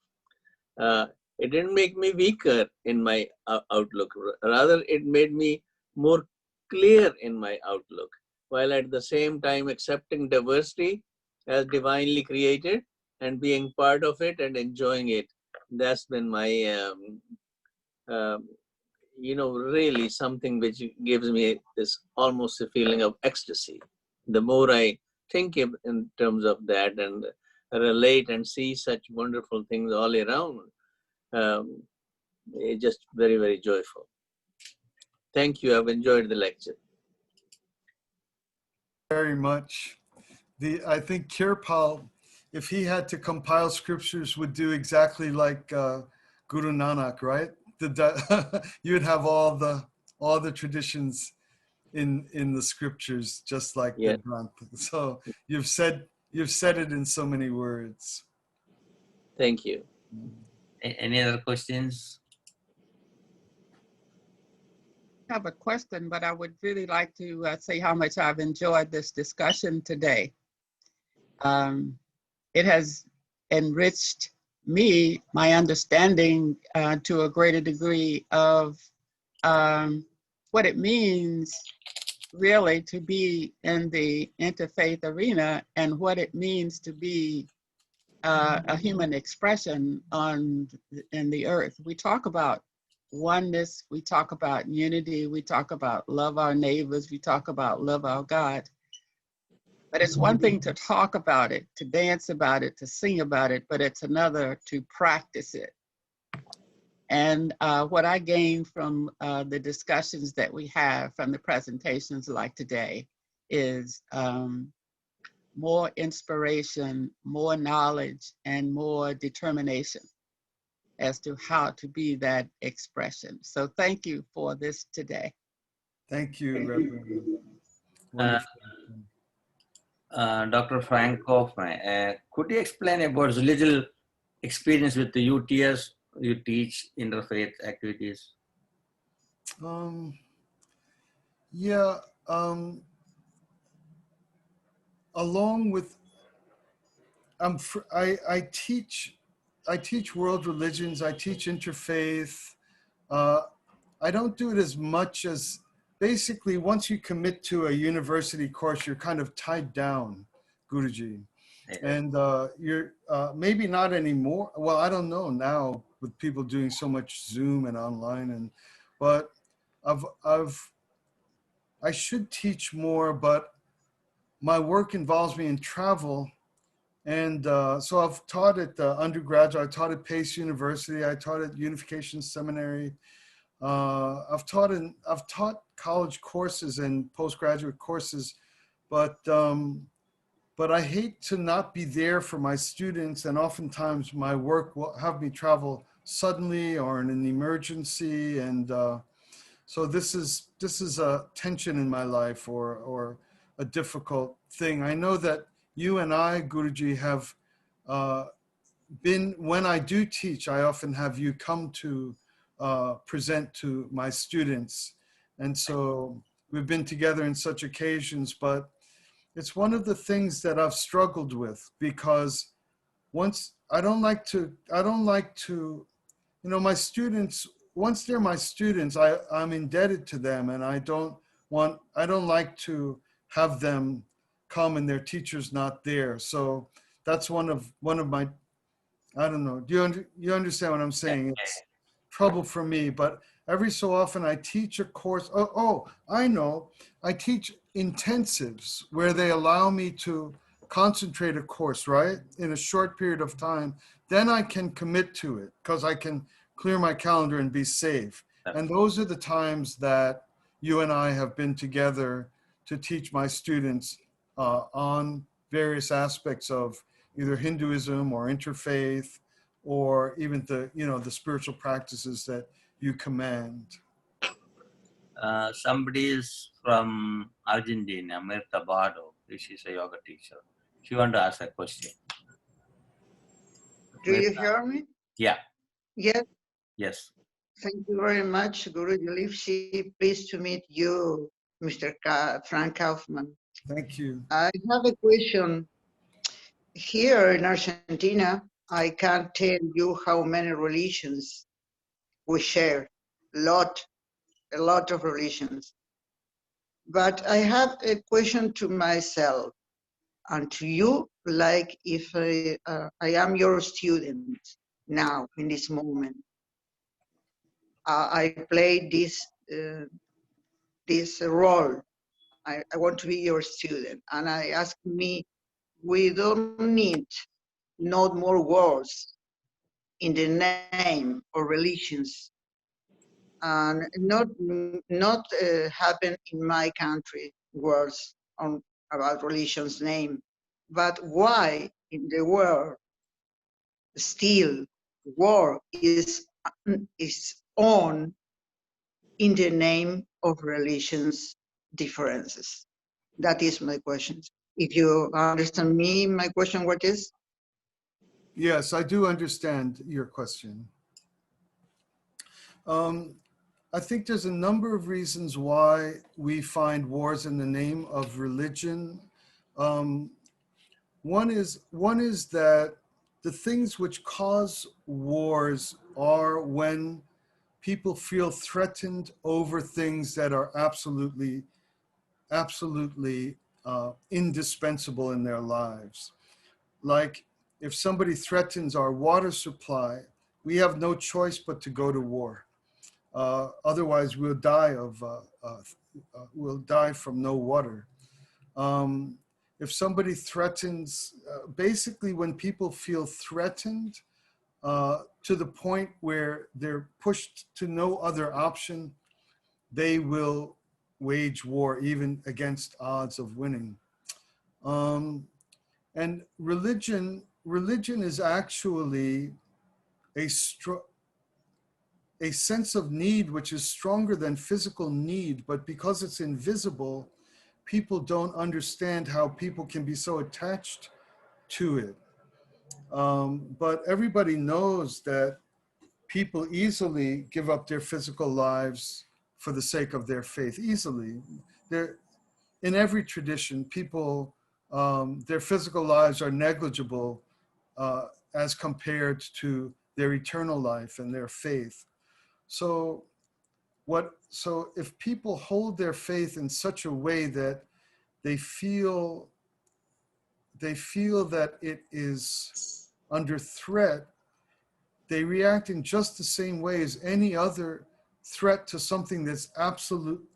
It didn't make me weaker in my outlook. Rather, it made me more clear in my outlook, while at the same time accepting diversity as divinely created and being part of it and enjoying it. That's been my, you know, really something which gives me this almost a feeling of ecstasy. The more I think in terms of that and relate and see such wonderful things all around, it's just very, very joyful. Thank you. I've enjoyed the lecture. Very much. I think Kirpal, if he had to compile scriptures, would do exactly like Guru Nanak, right? You'd have all the traditions in the scriptures, just like the Yeah. Granth. So you've said it in so many words. Thank you. Any other questions? I have a question, but I would really like to say how much I've enjoyed this discussion today. It has enriched me, my understanding to a greater degree of what it means really to be in the interfaith arena and what it means to be a human expression in the earth. We talk about oneness, we talk about unity, we talk about love our neighbors, we talk about love our God. But it's one thing to talk about it, to dance about it, to sing about it, but it's another to practice it. And what I gained from the discussions that we have from the presentations like today is more inspiration, more knowledge, and more determination as to how to be that expression. So thank you for this today. Thank you, Reverend. Uh, Wonderful. Dr. Frank Kaufmann, could you explain about the little experience with the UTS you teach interfaith activities? Yeah, along with I teach world religions. I teach interfaith. I don't do it as much as, basically, once you commit to a university course, you're kind of tied down, Guruji. And you're maybe not anymore. Well, I don't know now with people doing so much Zoom and online, but I should teach more, but my work involves me in travel. And so I've taught at the undergraduate, I taught at Pace University, I taught at Unification Seminary. I've taught college courses and postgraduate courses, but I hate to not be there for my students, and oftentimes my work will have me travel suddenly or in an emergency, and so this is a tension in my life, or a difficult thing. I know that you and I, Guruji, have been, when I do teach, I often have you come to present to my students. And so we've been together in such occasions, but it's one of the things that I've struggled with, because I don't like to, my students, once they're my students, I'm indebted to them, and I don't like to have them come and their teacher's not there. So that's one of my, I don't know. Do you understand what I'm saying? It's trouble for me, but every so often I teach a course. I know. I teach intensives where they allow me to concentrate a course, right, in a short period of time. Then I can commit to it because I can clear my calendar and be safe. And those are the times that you and I have been together to teach my students on various aspects of either Hinduism or interfaith, or even the spiritual practices that you command. Somebody is from Argentina, Mirta Bardo. She's a yoga teacher. She want to ask a question. Do you hear me? Yeah. Yes. Yes. Thank you very much, Guru Dileepji. Pleased to meet you, Mr. Frank Kaufmann. Thank you. I have a question. Here in Argentina, I can't tell you how many religions we share. A lot of religions. But I have a question to myself and to you, like if I am your student now in this moment. I play this role. I want to be your student, and I ask me, we don't need not more words in the name of religions, and not happen in my country words on about religion's name, but why in the world still war is on in the name of religions differences? That is my question. If you understand me, my question, what is? Yes, I do understand your question. I think there's a number of reasons why we find wars in the name of religion. One is that the things which cause wars are when people feel threatened over things that are absolutely indispensable in their lives. Like if somebody threatens our water supply, we have no choice but to go to war. Otherwise, we'll die from no water. If somebody threatens, basically when people feel threatened to the point where they're pushed to no other option, they will wage war even against odds of winning. And religion is actually a sense of need which is stronger than physical need, but because it's invisible, people don't understand how people can be so attached to it. But everybody knows that people easily give up their physical lives for the sake of their faith, easily. In every tradition, people, their physical lives are negligible as compared to their eternal life and their faith. So if people hold their faith in such a way that they feel that it is under threat, they react in just the same way as any other threat to something that's absolute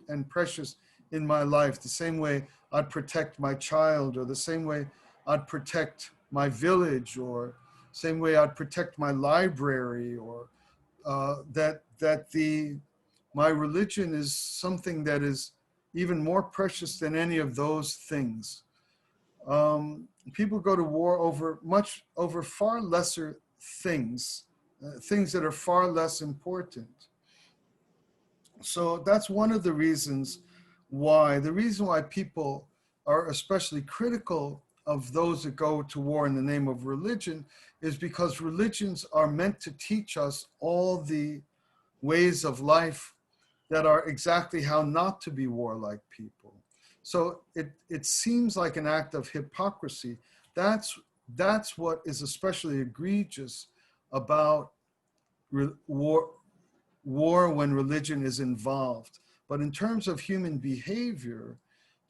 and precious in my life. The same way I'd protect my child, or the same way I'd protect my village, or same way I'd protect my library, or my religion is something that is even more precious than any of those things. People go to war over far lesser things, things that are far less important. So that's one of the reasons why. The reason why people are especially critical of those that go to war in the name of religion is because religions are meant to teach us all the ways of life that are exactly how not to be warlike people. So it seems like an act of hypocrisy. That's what is especially egregious about war when religion is involved. But in terms of human behavior,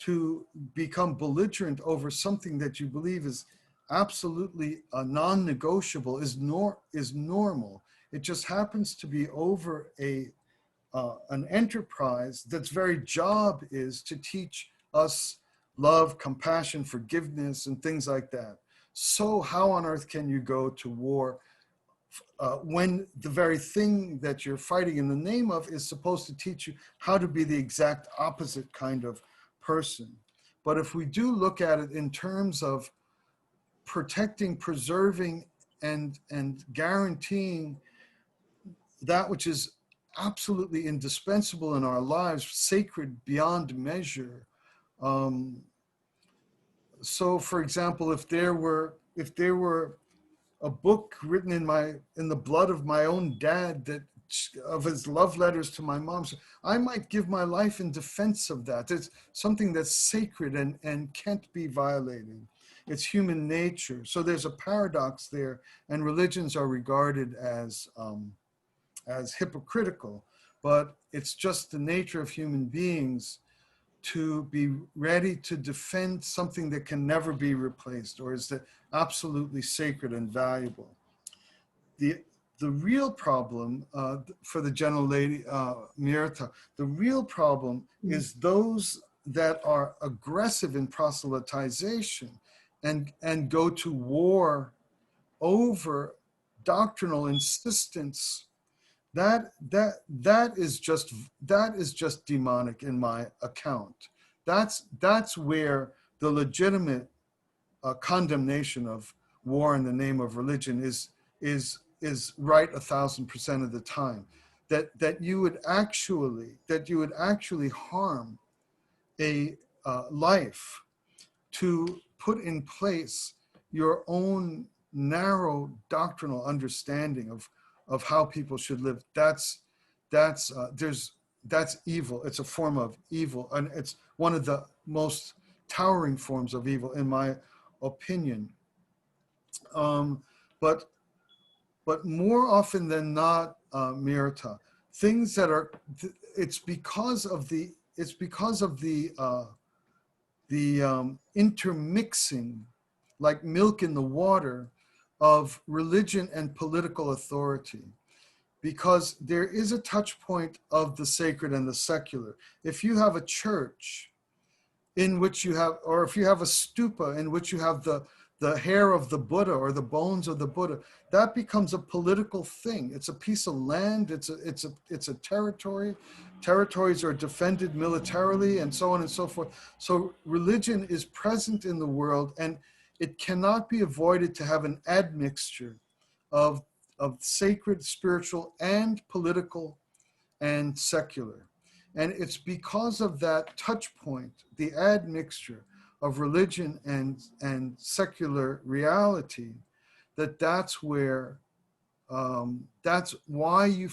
to become belligerent over something that you believe is absolutely non-negotiable is normal. It just happens to be over an enterprise that's very job is to teach us love, compassion, forgiveness, and things like that. So how on earth can you go to war when the very thing that you're fighting in the name of is supposed to teach you how to be the exact opposite kind of person? But if we do look at it in terms of protecting, preserving, and guaranteeing that which is absolutely indispensable in our lives, sacred beyond measure. So for example, if there were a book written in the blood of my own dad of his love letters to my mom, so I might give my life in defense of that. It's something that's sacred and can't be violated. It's human nature. So there's a paradox there, and religions are regarded as hypocritical, but it's just the nature of human beings to be ready to defend something that can never be replaced or is absolutely sacred and valuable. The real problem for the gentle lady, Mirta, the real problem is those that are aggressive in proselytization and go to war over doctrinal insistence. That is just demonic in my account. That's where the legitimate condemnation of war in the name of religion is right 1,000% of the time. that you would actually harm a life to put in place your own narrow doctrinal understanding of how people should live. That's evil. It's a form of evil, and it's one of the most towering forms of evil, in my opinion. But more often than not, Mirta, things that are, it's because of the intermixing, like milk in the water, of religion and political authority. Because there is a touch point of the sacred and the secular. If you have a church in which you have, or if you have a stupa in which you have the hair of the Buddha or the bones of the Buddha, that becomes a political thing. It's a piece of land. It's a territory. Territories are defended militarily, and so on and so forth. So religion is present in the world, and it cannot be avoided to have an admixture of sacred, spiritual, and political and secular. And it's because of that touch point, the admixture of religion and secular reality, that's where, that's why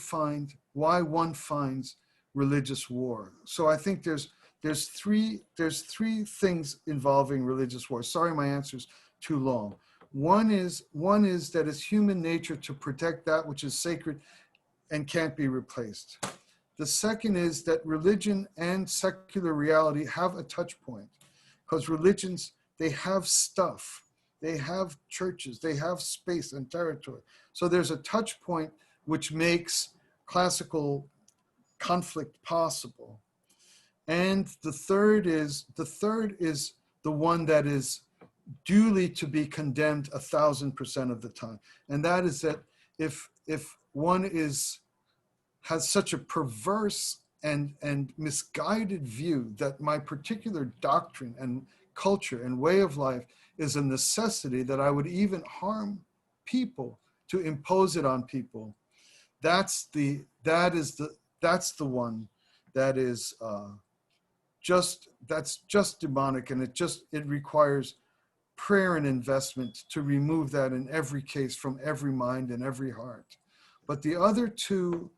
one finds religious war. So I think there's three things involving religious war. Sorry, my answer's too long. One is that it's human nature to protect that which is sacred and can't be replaced. The second is that religion and secular reality have a touch point, because religions, they have stuff, they have churches, they have space and territory. So there's a touch point which makes classical conflict possible. And the third is the one that is duly to be condemned 1,000% of the time. And that is that if one has such a perverse and misguided view that my particular doctrine and culture and way of life is a necessity, that I would even harm people to impose it on people, that's the one that is just demonic, and it requires prayer and investment to remove that in every case from every mind and every heart. But the other two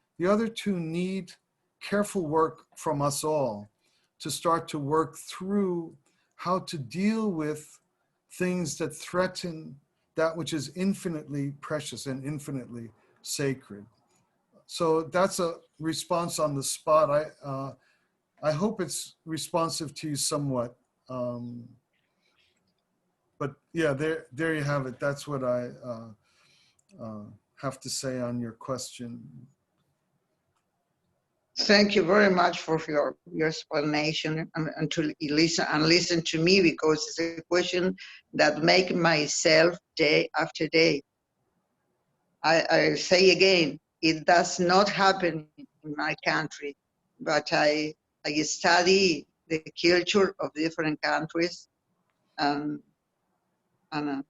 need careful work from us all to start to work through how to deal with things that threaten that which is infinitely precious and infinitely sacred. So that's a response on the spot. I hope it's responsive to you somewhat. But yeah, there you have it. That's what I have to say on your question. Thank you very much for your explanation and to listen to me, because it's a question that make myself day after day. I say again, it does not happen in my country, but I study the culture of different countries, and I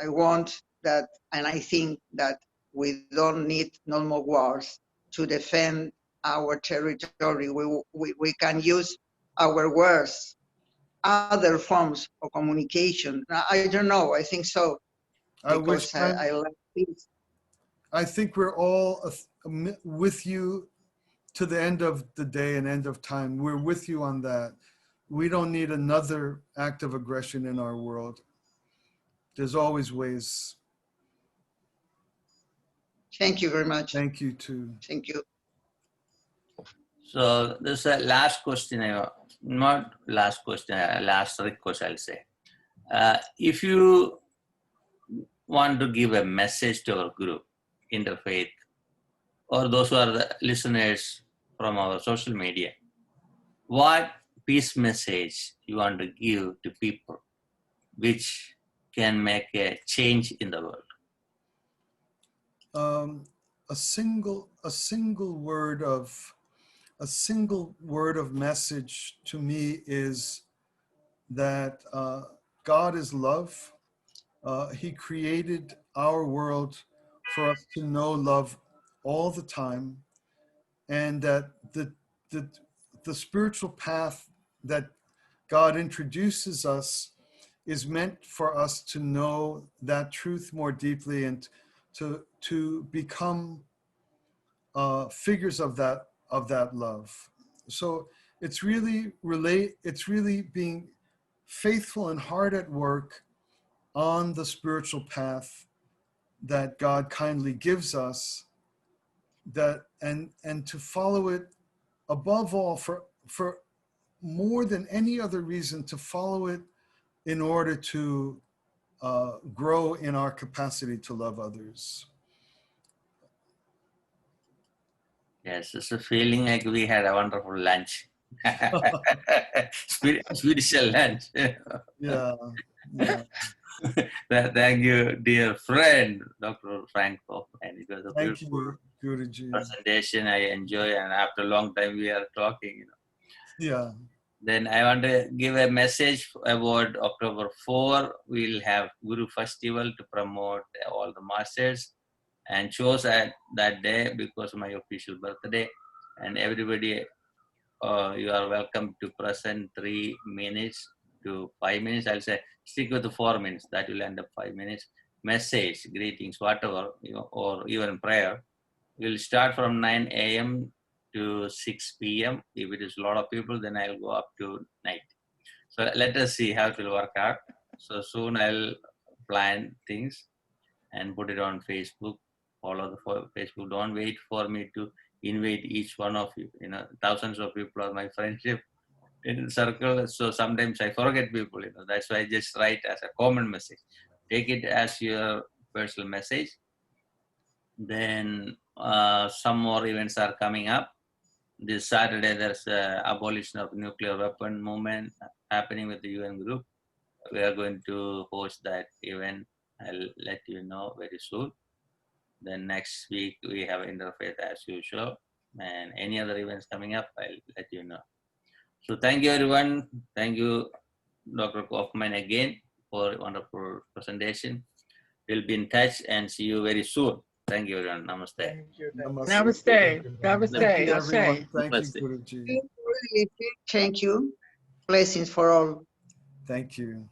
want that, and I think that we don't need no more wars to defend our territory. We can use our words, other forms of communication. I don't know, I think so, because I like peace. I think we're all with you to the end of the day and end of time. We're with you on that. We don't need another act of aggression in our world. There's always ways. Thank you very much. Thank you too. Thank you. So this is a last question, not last question, last request, I'll say. If you want to give a message to our group, Interfaith, or those who are the listeners from our social media, what peace message you want to give to people which can make a change in the world? A single word of message to me is that God is love. He created our world for us to know love all the time. and that the spiritual path that God introduces us is meant for us to know that truth more deeply and to become figures of that love. So it's really being faithful and hard at work on the spiritual path that God kindly gives us, that and to follow it above all for more than any other reason, to follow it in order to grow in our capacity to love others. Yes, it's a feeling like we had a wonderful lunch. Spiritual lunch. Yeah. Thank you, dear friend, Dr. Frank Kaufmann. It was a Thank beautiful you, Guruji. presentation. I enjoy, and after a long time we are talking. Yeah. Then I want to give a message about October 4. We'll have Guru Festival to promote all the masters, and chose at that day because of my official birthday. And everybody, you are welcome to present 3 minutes to 5 minutes. I'll say stick with the 4 minutes. That will end up 5 minutes. Message, greetings, whatever, or even prayer. We'll start from 9 a.m. to 6 p.m. If it is a lot of people, then I'll go up to night. So let us see how it will work out. So soon I'll plan things and put it on Facebook. Follow the Facebook. Don't wait for me to invite each one of you. Thousands of people are my friendship in circle. So sometimes I forget people. That's why I just write as a common message. Take it as your personal message. Then some more events are coming up. This Saturday, there's a abolition of nuclear weapon movement happening with the UN group. We are going to host that event. I'll let you know very soon. Then next week, we have Interfaith as usual. And any other events coming up, I'll let you know. So thank you, everyone. Thank you, Dr. Kaufmann, again for a wonderful presentation. We'll be in touch and see you very soon. Thank you, everyone. Namaste. Thank you. Namaste. Namaste. Thank you, everyone. Ashe. Thank you, Namaste. Guruji. Thank you. Blessings for all. Thank you.